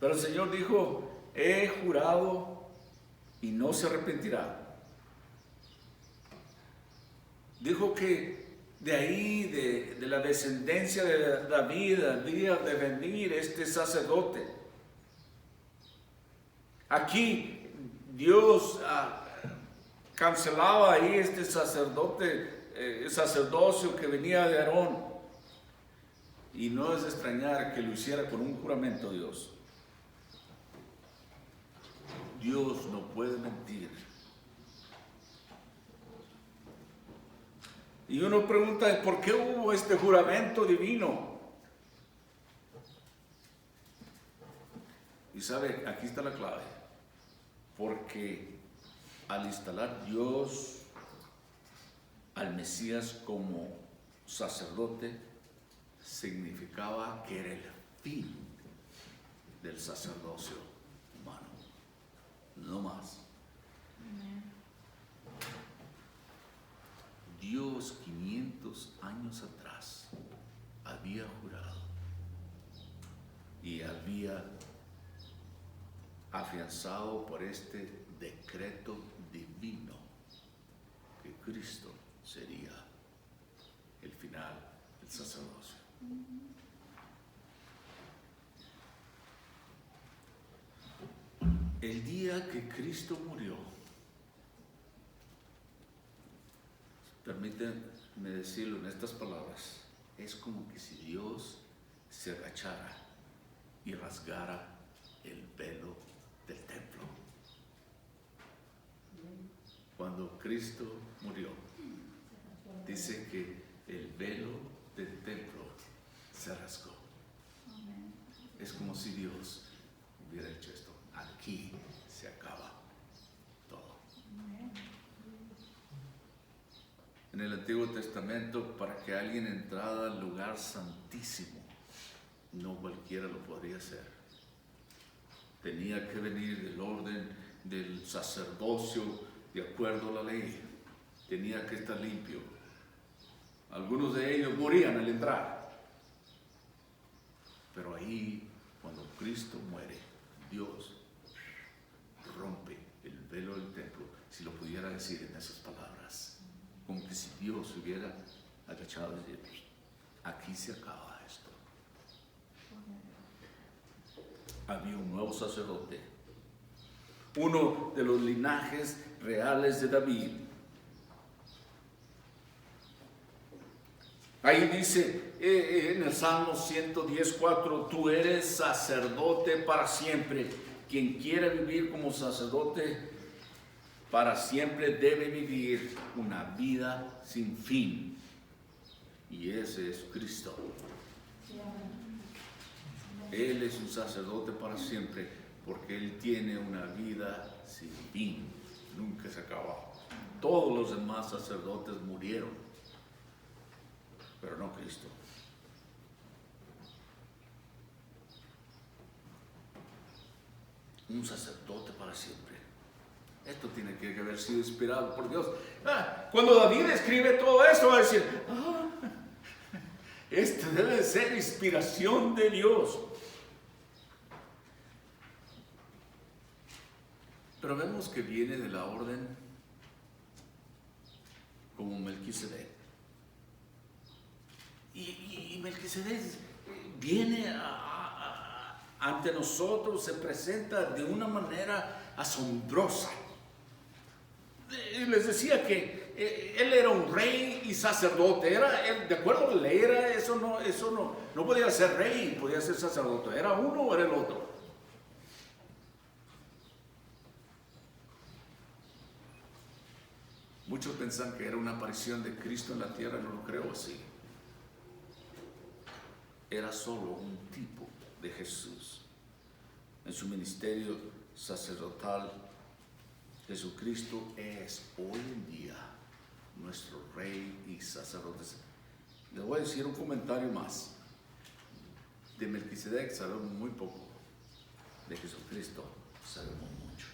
Pero el Señor dijo, he jurado y no se arrepentirá. Dijo que de ahí, de la descendencia de David, había de venir este sacerdote. Aquí Dios cancelaba ahí este sacerdocio que venía de Aarón. Y no es de extrañar que lo hiciera con un juramento Dios. Dios no puede mentir. Y uno pregunta, ¿por qué hubo este juramento divino? Y sabe, aquí está la clave. Porque al instalar Dios al Mesías como sacerdote, significaba que era el fin del sacerdocio humano. No más. Dios 500 años atrás había jurado y había afianzado por este decreto divino que Cristo sería el final del sacerdocio. El día que Cristo murió, permítanme decirlo en estas palabras, es como que si Dios se agachara y rasgara el velo del templo. Cuando Cristo murió, dice que el velo del templo se rasgó. Es como si Dios hubiera hecho esto. Aquí se acaba todo. En el Antiguo Testamento, para que alguien entrara al lugar santísimo, no cualquiera lo podría hacer. Tenía que venir del orden del sacerdocio de acuerdo a la ley. Tenía que estar limpio. Algunos de ellos morían al entrar. Pero ahí, cuando Cristo muere, Dios rompe el velo del templo, si lo pudiera decir en esas palabras, como que si Dios hubiera agachado y decir, aquí se acaba esto. Había un nuevo sacerdote, uno de los linajes reales de David. Ahí dice en el Salmo 110:4, tú eres sacerdote para siempre. Quien quiera vivir como sacerdote para siempre debe vivir una vida sin fin. Y ese es Cristo. Él es un sacerdote para siempre porque Él tiene una vida sin fin. Nunca se acaba. Todos los demás sacerdotes murieron, pero no Cristo. Un sacerdote para siempre. Esto tiene que haber sido inspirado por Dios. Cuando David escribe todo esto, va a decir, esto debe ser inspiración de Dios. Pero vemos que viene de la orden como Melquisedec. Y Melquisedec viene ante nosotros, se presenta de una manera asombrosa. Les decía que él era un rey y sacerdote. De acuerdo a la ley, eso no podía ser rey, podía ser sacerdote. Era uno o era el otro. Muchos piensan que era una aparición de Cristo en la tierra, no lo creo así. Era solo un tipo de Jesús. En su ministerio sacerdotal, Jesucristo es hoy en día nuestro rey y sacerdote. Les voy a decir un comentario más. De Melquisedec sabemos muy poco. De Jesucristo sabemos mucho.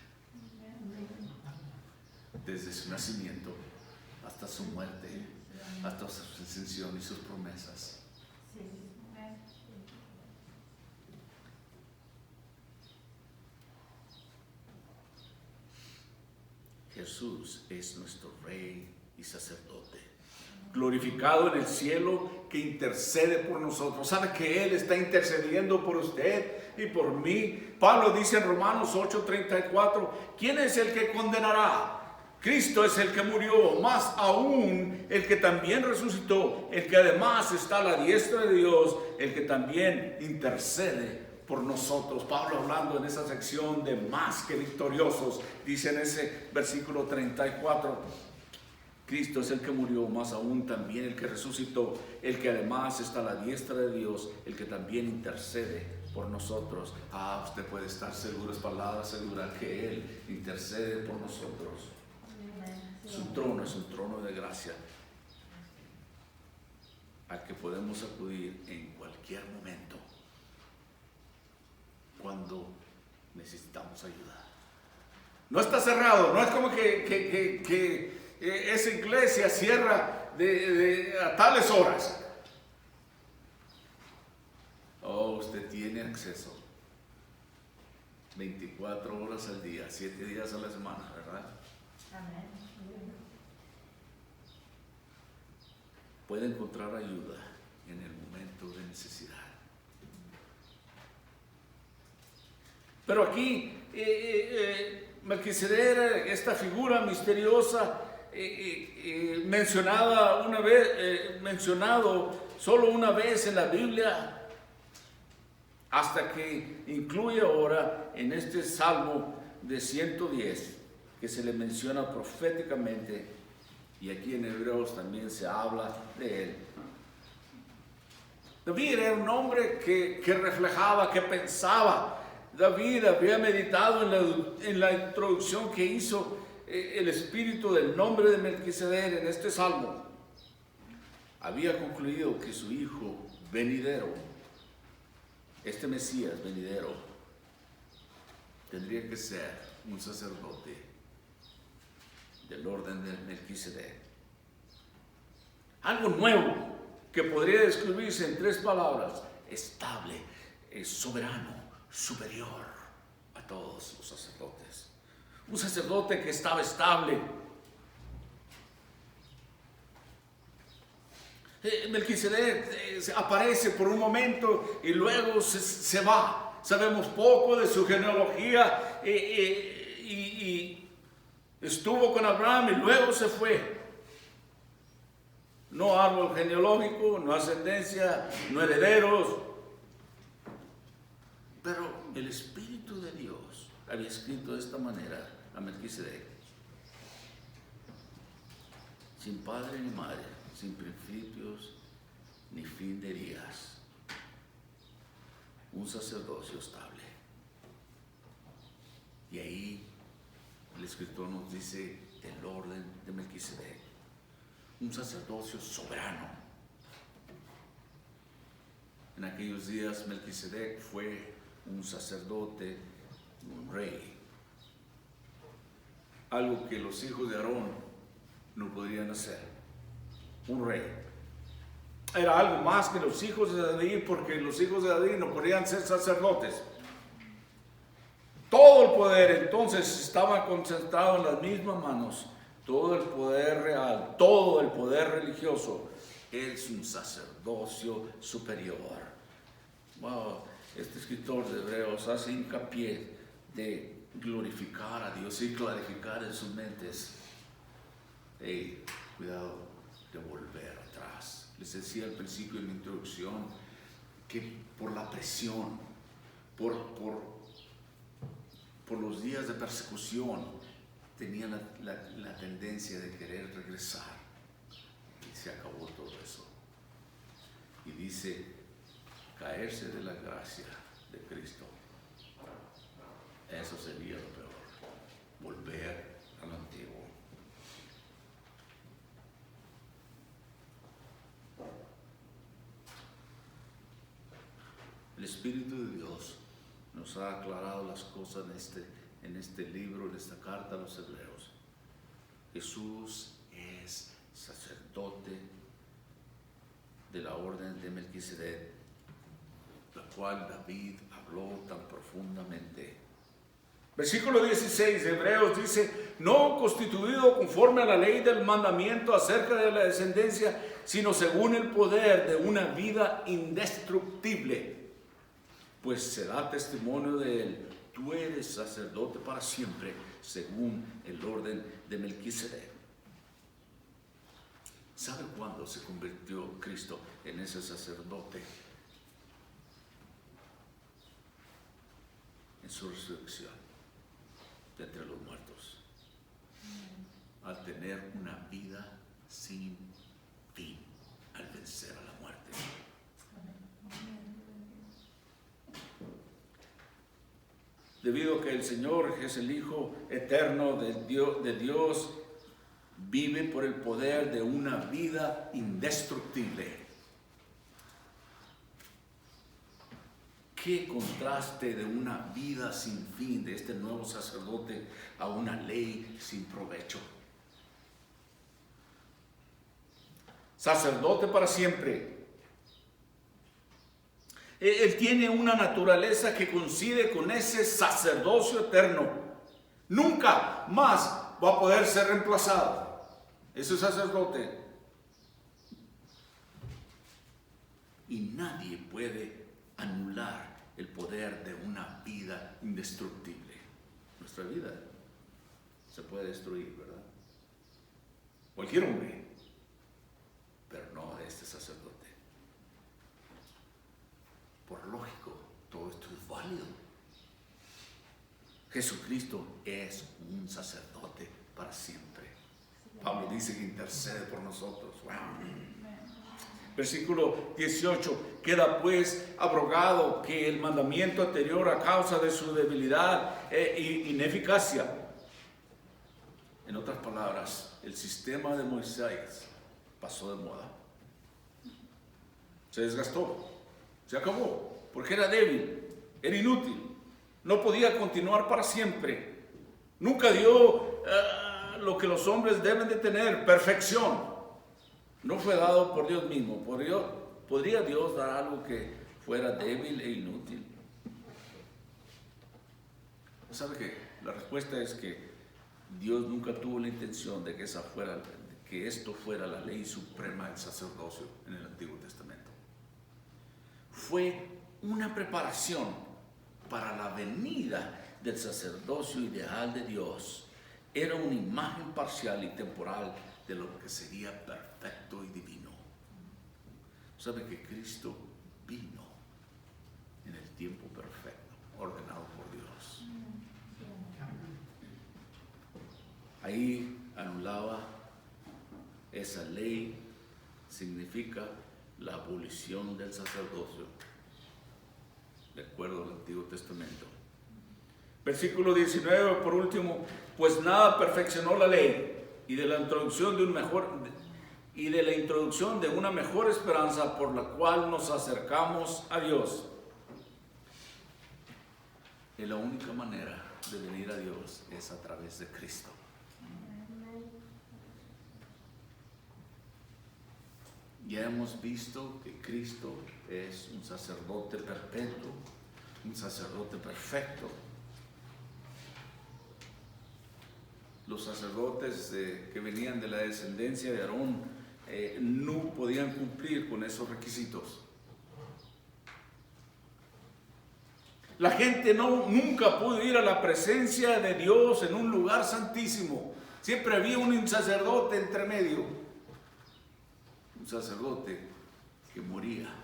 Desde su nacimiento hasta su muerte, hasta su ascensión y sus promesas. Jesús es nuestro Rey y sacerdote, glorificado en el cielo, que intercede por nosotros. ¿Sabe que Él está intercediendo por usted y por mí? Pablo dice en Romanos 8:34, ¿quién es el que condenará? Cristo es el que murió, más aún el que también resucitó, el que además está a la diestra de Dios, el que también intercede por nosotros. Pablo, hablando en esa sección de más que victoriosos, dice en ese versículo 34, Cristo es el que murió, más aún también el que resucitó, el que además está a la diestra de Dios, el que también intercede por nosotros. Usted puede estar seguro, es palabra segura, que Él intercede por nosotros. Su trono es un trono de gracia al que podemos acudir en cualquier momento cuando necesitamos ayuda. No está cerrado, no es como que esa iglesia cierra a tales horas. Usted tiene acceso 24 horas al día, 7 días a la semana, ¿verdad? Amén. Puede encontrar ayuda en el momento de necesidad. Pero aquí Melquisedec, esta figura misteriosa, mencionado solo una vez en la Biblia, hasta que incluye ahora en este Salmo de 110, que se le menciona proféticamente, y aquí en Hebreos también se habla de él. David era un hombre que reflejaba, que pensaba. David había meditado en la introducción que hizo el espíritu del nombre de Melquisedec en este salmo. Había concluido que su hijo venidero, este Mesías venidero, tendría que ser un sacerdote del orden de Melquisedec. Algo nuevo que podría describirse en 3 palabras: estable, soberano, superior a todos los sacerdotes. Un sacerdote que estaba estable. Melquisedec aparece por un momento y luego se va. Sabemos poco de su genealogía y estuvo con Abraham y luego se fue. No árbol genealógico, no ascendencia, no herederos. Pero el Espíritu de Dios había escrito de esta manera a Melquisedec: sin padre ni madre, sin principios ni fin de días, un sacerdocio estable. Y ahí el escritor nos dice el orden de Melquisedec: un sacerdocio soberano. En aquellos días Melquisedec fue un sacerdote, un rey, algo que los hijos de Aarón no podrían hacer. Un rey era algo más que los hijos de David, porque los hijos de David no podían ser sacerdotes. Todo el poder entonces estaba concentrado en las mismas manos. Todo el poder real, todo el poder religioso es un sacerdocio superior. Wow. Este escritor de Hebreos hace hincapié de glorificar a Dios y clarificar en sus mentes. Cuidado de volver atrás. Les decía al principio en la introducción que por la presión, por los días de persecución, tenía la tendencia de querer regresar. Y se acabó todo eso. Y dice: caerse de la gracia de Cristo. Eso sería lo peor. Volver a lo antiguo. El Espíritu de Dios nos ha aclarado las cosas en este libro, en esta carta a los Hebreos. Jesús es sacerdote de la orden de Melquisedec, la cual David habló tan profundamente Versículo 16 de Hebreos dice: no constituido conforme a la ley del mandamiento acerca de la descendencia, sino según el poder de una vida indestructible. Pues se da testimonio de él: tú eres sacerdote para siempre, según el orden de Melquisedec. ¿Sabe cuándo se convirtió Cristo en ese sacerdote? En su resurrección de entre los muertos, al tener una vida sin fin, al vencer a la muerte. Debido a que el Señor es el Hijo eterno de Dios, vive por el poder de una vida indestructible. Qué contraste de una vida sin fin de este nuevo sacerdote a una ley sin provecho. Sacerdote para siempre. Él tiene una naturaleza que coincide con ese sacerdocio eterno. Nunca más va a poder ser reemplazado ese sacerdote. Y nadie puede anular el poder de una vida indestructible. Nuestra vida se puede destruir, ¿verdad? Cualquier hombre, pero no de este sacerdote. Por lógico, todo esto es válido. Jesucristo es un sacerdote para siempre. Pablo dice que intercede por nosotros. Wow. Versículo 18, queda pues abrogado que el mandamiento anterior a causa de su debilidad e ineficacia. En otras palabras, el sistema de Moisés pasó de moda. Se desgastó, se acabó, porque era débil, era inútil, no podía continuar para siempre. Nunca dio lo que los hombres deben de tener, perfección. No fue dado por Dios mismo. ¿Podría Dios dar algo que fuera débil e inútil? ¿Sabe qué? La respuesta es que Dios nunca tuvo la intención de que esto fuera la ley suprema del sacerdocio en el Antiguo Testamento. Fue una preparación para la venida del sacerdocio ideal de Dios. Era una imagen parcial y temporal de lo que sería perfecto y divino. ¿Sabe que Cristo vino en el tiempo perfecto, ordenado por Dios? Ahí anulaba esa ley, significa la abolición del sacerdocio, de acuerdo al Antiguo Testamento. Versículo 19, por último, pues nada perfeccionó la ley y de la introducción de una mejor esperanza por la cual nos acercamos a Dios. Y la única manera de venir a Dios es a través de Cristo. Ya hemos visto que Cristo es un sacerdote perpetuo, un sacerdote perfecto. Los sacerdotes que venían de la descendencia de Aarón no podían cumplir con esos requisitos. La gente nunca pudo ir a la presencia de Dios en un lugar santísimo. Siempre había un sacerdote entre medio. Un sacerdote que moría.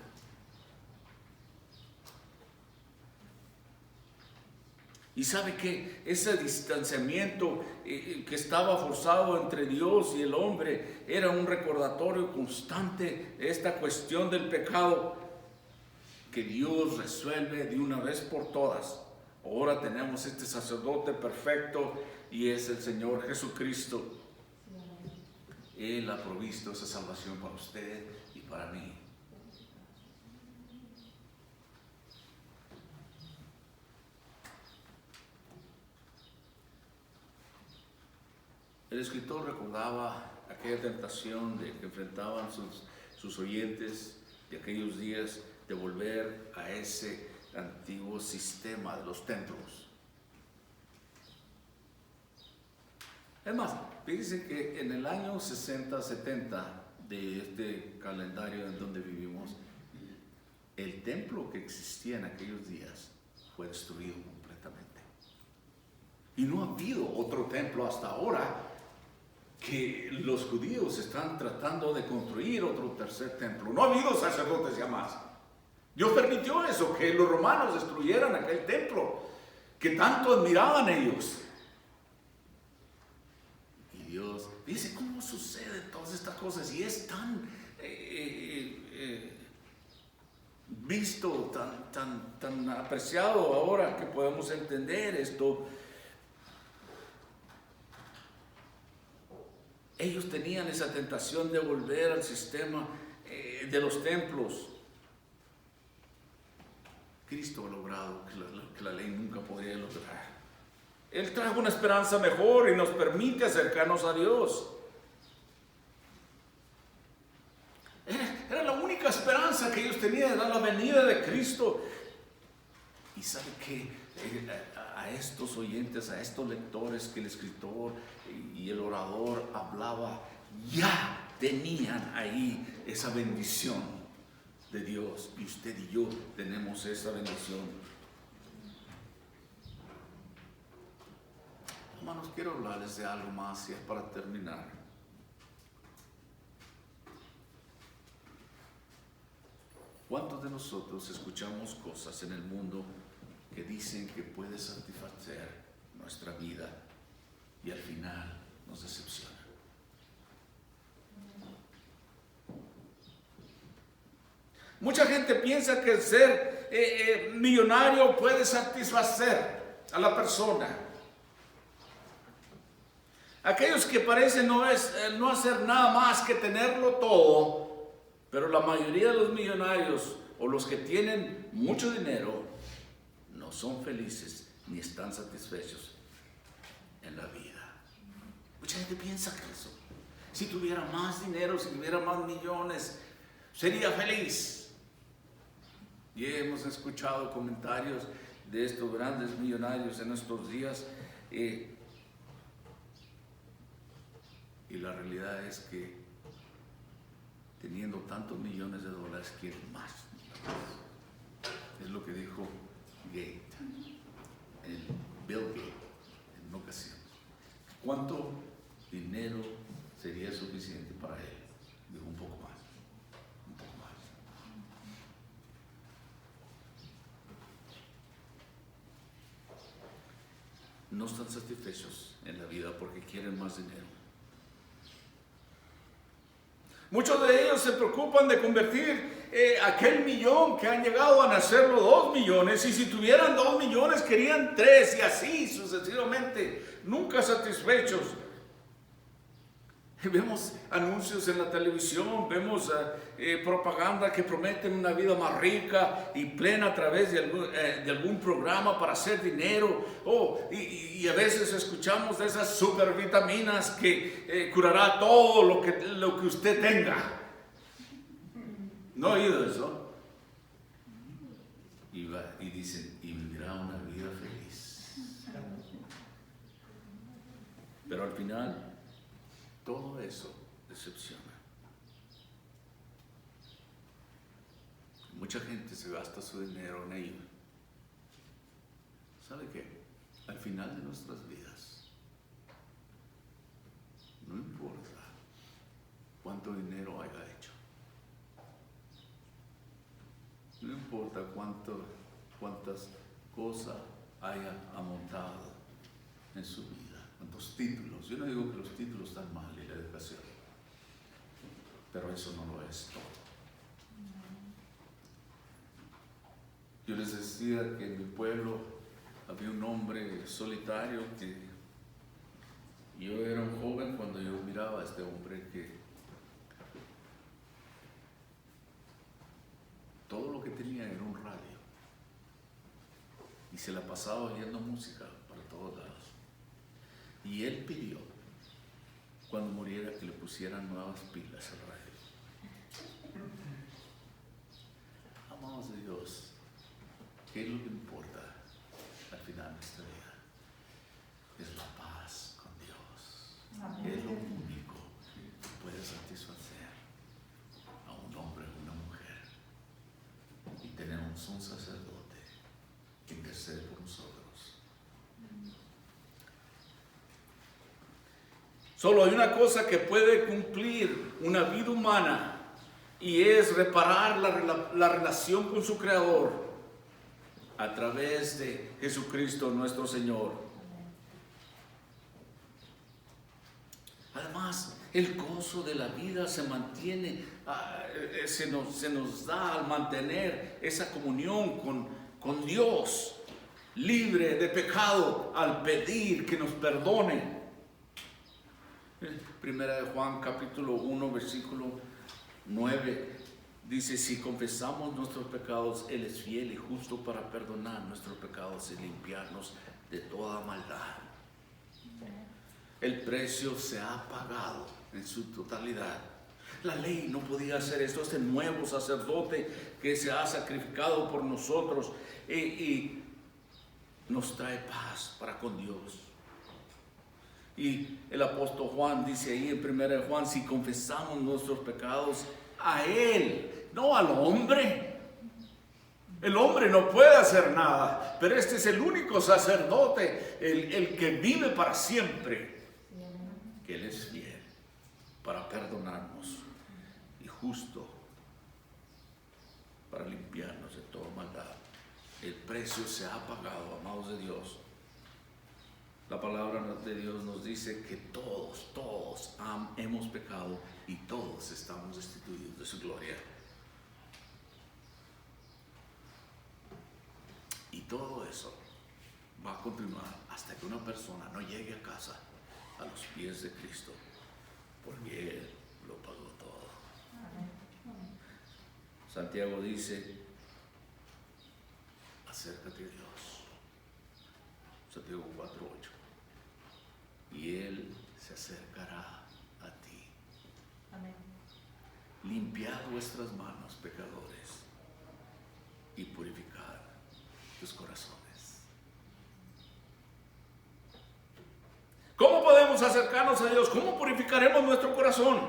Y sabe que ese distanciamiento que estaba forzado entre Dios y el hombre era un recordatorio constante de esta cuestión del pecado que Dios resuelve de una vez por todas. Ahora tenemos este sacerdote perfecto y es el Señor Jesucristo. Él ha provisto esa salvación para usted y para mí. El escritor recordaba aquella tentación que enfrentaban sus oyentes de aquellos días de volver a ese antiguo sistema de los templos. Es más, fíjense que en el año 60-70 de este calendario en donde vivimos, el templo que existía en aquellos días fue destruido completamente. Y no ha habido otro templo hasta ahora, que los judíos están tratando de construir otro tercer templo. No ha habido sacerdotes ya más. Dios permitió eso, que los romanos destruyeran aquel templo que tanto admiraban ellos. Y Dios, dice cómo suceden todas estas cosas y es tan visto, tan apreciado ahora que podemos entender esto. Ellos tenían esa tentación de volver al sistema de los templos. Cristo ha logrado que la ley nunca podría lograr. Él trajo una esperanza mejor y nos permite acercarnos a Dios. Era la única esperanza que ellos tenían, era la venida de Cristo. Y sabe que a estos oyentes, a estos lectores que el escritor y el orador hablaba, ya tenían ahí esa bendición de Dios. Y usted y yo tenemos esa bendición. Hermanos, quiero hablarles de algo más y es para terminar. ¿Cuántos de nosotros escuchamos cosas en el mundo que dicen que puede satisfacer nuestra vida y al final nos decepciona? Mucha gente piensa que el ser millonario puede satisfacer a la persona. Aquellos que parecen no hacer nada más que tenerlo todo, pero la mayoría de los millonarios o los que tienen mucho dinero no son felices ni están satisfechos en la vida. Mucha gente piensa que eso, si tuviera más dinero, si tuviera más millones, sería feliz. Y hemos escuchado comentarios de estos grandes millonarios en estos días. Y la realidad es que teniendo tantos millones de dólares quieren más. Es lo que dijo Bill Gates en una ocasión. ¿Cuánto dinero sería suficiente para él? Dijo un poco más. Un poco más. No están satisfechos en la vida porque quieren más dinero. Muchos de ellos se preocupan de convertir aquel millón que han llegado a nacerlo 2 millones, y si tuvieran 2 millones querían 3 y así sucesivamente, nunca satisfechos. Vemos anuncios en la televisión, vemos propaganda que prometen una vida más rica y plena a través de algún programa para hacer dinero. Y a veces escuchamos de esas supervitaminas que curará todo lo que usted tenga. ¿No he oído eso? Y dicen, y vivirá una vida feliz. Pero al final, todo eso decepciona. Mucha gente se gasta su dinero en ello. ¿Sabe qué? Al final de nuestras vidas, no importa cuánto dinero haya hecho, no importa cuántas cosas haya amontado en su vida, cuántos títulos. Yo no digo que los títulos están mal y la educación, pero eso no lo es todo. Yo les decía que en mi pueblo había un hombre solitario que yo era un joven cuando yo miraba a este hombre que todo lo que tenía era un radio y se la pasaba oyendo música para todos lados. Y él pidió, cuando muriera, que le pusieran nuevas pilas al radio. Amados de Dios, ¿qué es lo que importa al final de nuestra vida? Es la paz con Dios. intercede por nosotros. Solo hay una cosa que puede cumplir una vida humana, y es reparar la relación con su Creador a través de Jesucristo nuestro Señor. Además, el gozo de la vida se mantiene, se nos da al mantener esa comunión con Dios, libre de pecado, al pedir que nos perdone. Primera de Juan capítulo 1 versículo 9 dice: si confesamos nuestros pecados, Él es fiel y justo para perdonar nuestros pecados y limpiarnos de toda maldad. El precio se ha pagado en su totalidad. La ley no podía hacer esto. Este nuevo sacerdote que se ha sacrificado por nosotros y nos trae paz para con Dios. Y el apóstol Juan dice ahí en 1 Juan: si confesamos nuestros pecados a Él, no al hombre. El hombre no puede hacer nada, pero este es el único sacerdote, el que vive para siempre, que Él es fiel para perdonarnos y justo para limpiarnos de toda maldad. El precio se ha pagado, amados de Dios. La palabra de Dios nos dice que todos hemos pecado y todos estamos destituidos de su gloria. Y todo eso va a continuar hasta que una persona no llegue a casa a los pies de Cristo, porque Él lo pagó todo. Santiago dice: acércate a Dios. Santiago 4:8. Y Él se acercará a ti. Amén. Limpiad vuestras manos, pecadores, y purificad tus corazones. ¿Cómo podemos acercarnos a Dios? ¿Cómo purificaremos nuestro corazón?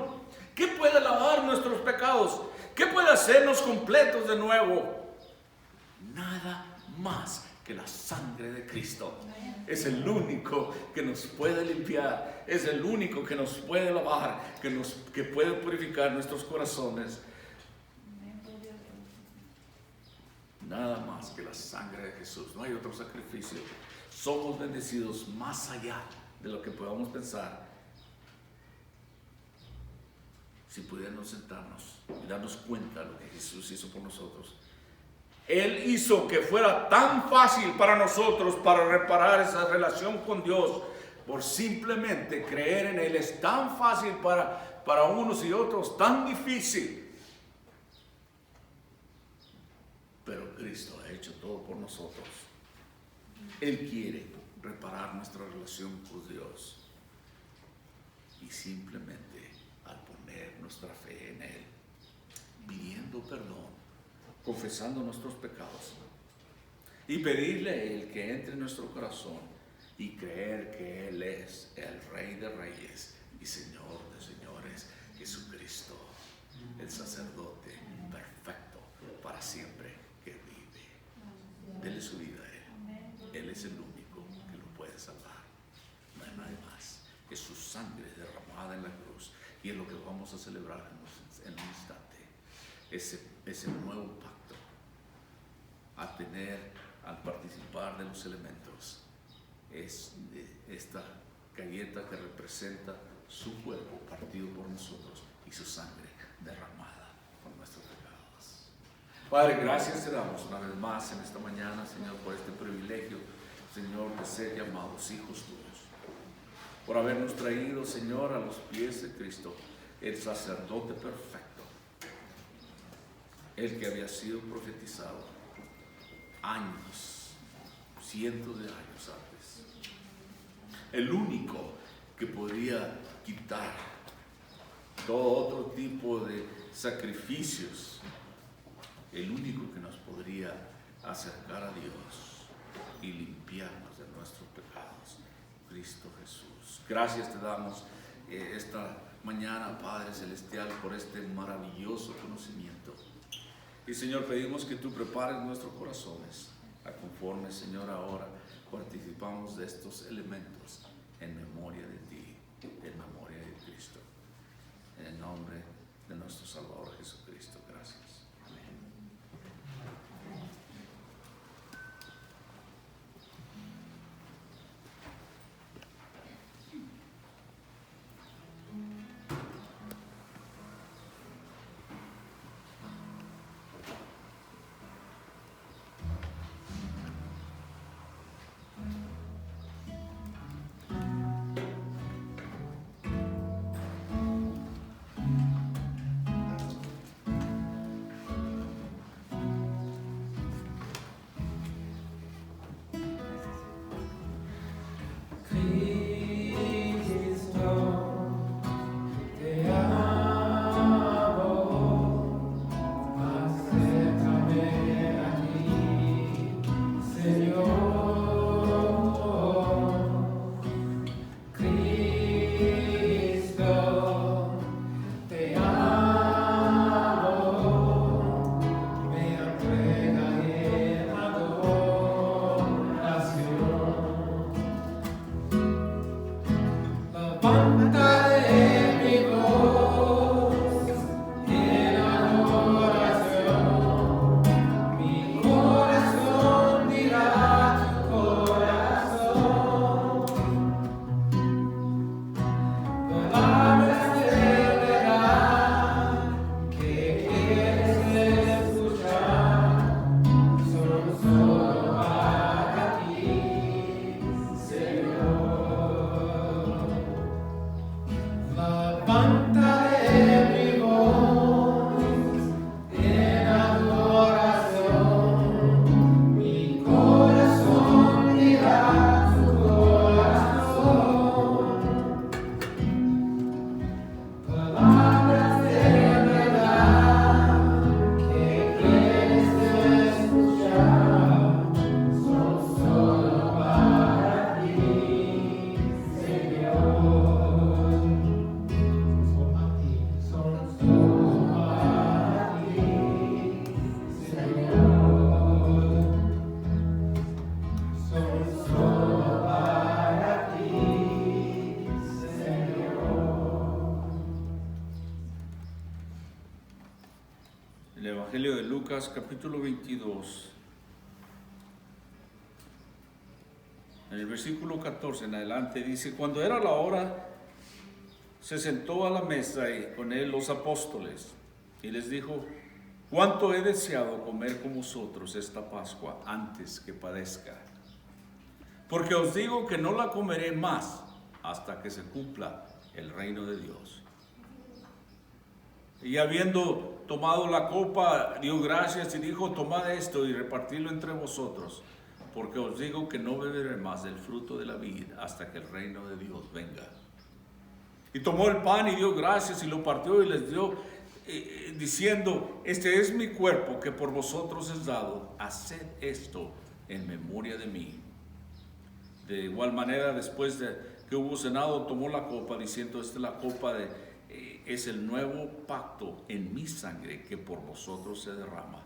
¿Qué puede lavar nuestros pecados? ¿Qué puede hacernos completos de nuevo? Nada más que la sangre de Cristo. Es el único que nos puede limpiar, es el único que nos puede lavar, que puede purificar nuestros corazones. Nada más que la sangre de Jesús. No hay otro sacrificio. Somos bendecidos más allá de lo que podamos pensar. Si pudiéramos sentarnos y darnos cuenta de lo que Jesús hizo por nosotros. Él hizo que fuera tan fácil para nosotros para reparar esa relación con Dios por simplemente creer en Él. Es tan fácil para unos y otros, tan difícil. Pero Cristo ha hecho todo por nosotros. Él quiere reparar nuestra relación con Dios. Y simplemente al poner nuestra fe en Él, pidiendo perdón, confesando nuestros pecados y pedirle a Él que entre en nuestro corazón y creer que Él es el Rey de Reyes y Señor de Señores, Jesucristo, el sacerdote perfecto para siempre que vive. Dele su vida a Él. Él es el único que lo puede salvar. No hay nadie más. Es su sangre derramada en la cruz, y es lo que vamos a celebrar en un instante. Ese nuevo pacto a tener al participar de los elementos es de esta galleta que representa su cuerpo partido por nosotros y su sangre derramada por nuestros pecados. Padre, gracias te damos una vez más en esta mañana, Señor, por este privilegio, Señor, de ser llamados hijos tuyos, por habernos traído, Señor, a los pies de Cristo, el sacerdote perfecto, el que había sido profetizado años, cientos de años antes, el único que podía quitar todo otro tipo de sacrificios, el único que nos podría acercar a Dios y limpiarnos de nuestros pecados, Cristo Jesús. Gracias te damos esta mañana, Padre Celestial, por este maravilloso conocimiento. Y Señor, pedimos que tú prepares nuestros corazones conforme, Señor, ahora participamos de estos elementos en memoria de ti, en memoria de Cristo. En el nombre de nuestro Salvador Jesucristo. Gracias. Amén. El Evangelio de Lucas, capítulo 22. En el versículo 14 en adelante dice: cuando era la hora, se sentó a la mesa y con él los apóstoles, y les dijo: cuánto he deseado comer con vosotros esta Pascua antes que padezca. Porque os digo que no la comeré más hasta que se cumpla el reino de Dios. Y habiendo tomado la copa, dio gracias y dijo: tomad esto y repartidlo entre vosotros, porque os digo que no beberé más del fruto de la vid hasta que el reino de Dios venga. Y tomó el pan y dio gracias y lo partió y les dio, diciendo: este es mi cuerpo que por vosotros es dado, haced esto en memoria de mí. De igual manera, después de que hubo cenado, tomó la copa, diciendo: esta es la copa es el nuevo pacto en mi sangre que por vosotros se derrama.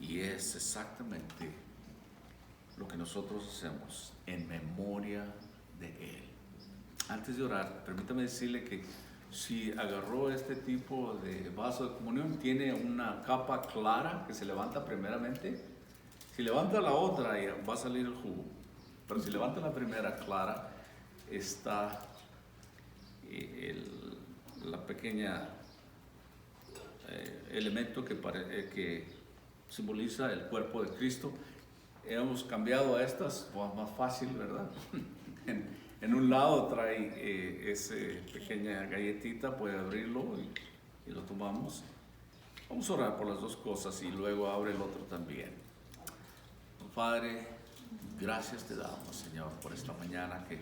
Y es exactamente lo que nosotros hacemos en memoria de Él. Antes de orar, permítame decirle que si agarró este tipo de vaso de comunión, tiene una capa clara que se levanta primeramente. Si levanta la otra, va a salir el jugo. Pero si levanta la primera clara, está la pequeña elemento que simboliza el cuerpo de Cristo. Hemos cambiado a estas, más fácil, ¿verdad? En un lado trae esa pequeña galletita, puede abrirlo y lo tomamos. Vamos a orar por las dos cosas y luego abre el otro también. Padre, gracias te damos, Señor, por esta mañana que,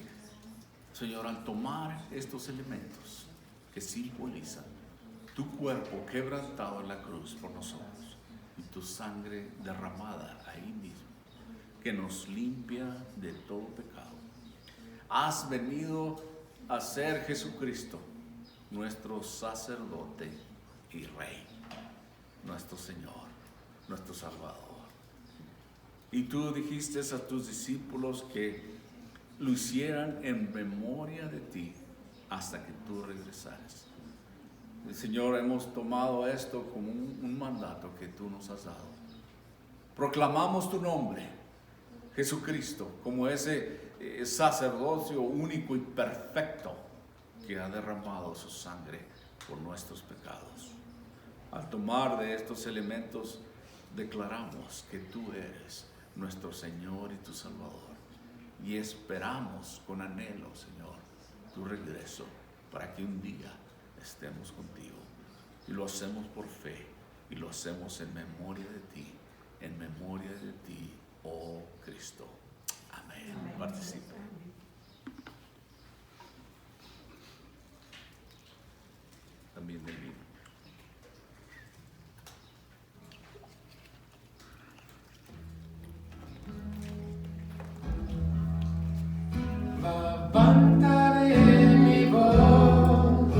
Señor, al tomar estos elementos que simbolizan tu cuerpo quebrantado en la cruz por nosotros y tu sangre derramada ahí mismo, que nos limpia de todo pecado, has venido a ser Jesucristo, nuestro sacerdote y Rey, nuestro Señor, nuestro Salvador. Y tú dijiste a tus discípulos que lo hicieran en memoria de ti hasta que tú regresaras. Señor, hemos tomado esto como un mandato que tú nos has dado. Proclamamos tu nombre, Jesucristo, como ese sacerdocio único y perfecto que ha derramado su sangre por nuestros pecados. Al tomar de estos elementos, declaramos que tú eres nuestro Señor y tu Salvador. Y esperamos con anhelo, Señor, tu regreso para que un día estemos contigo. Y lo hacemos por fe y lo hacemos en memoria de ti, oh Cristo. Amén. Participa. También del vino. Levantaré mi voz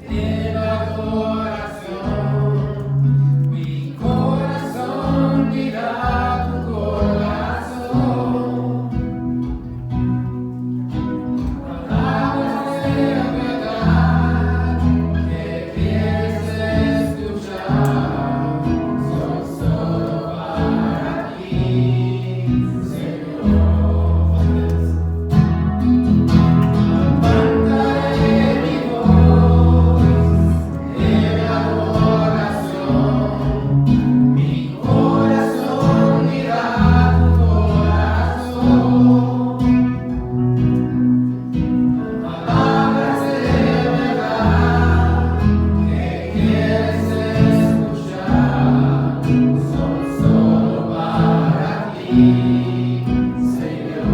en adoración, mi corazón dirá tu corazón, palabras de verdad que quieres escuchar, son solo para ti, Señor.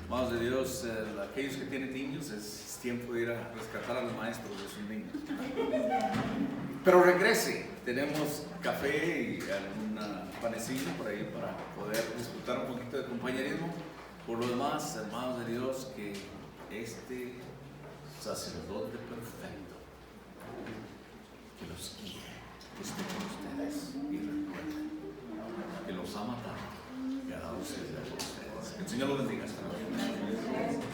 Amados de Dios, aquellos que tienen niños, es tiempo de ir a rescatar a los maestros de sus niños. Pero regrese, tenemos café y algún panecillo por ahí para poder disfrutar un poquito de compañerismo. Por lo demás, hermanos de Dios, que este sacerdote perfecto que los guíe, que esté con ustedes y recuerden que los ama tanto y ha dado ustedes a ustedes. Que el Señor los bendiga. Hasta luego.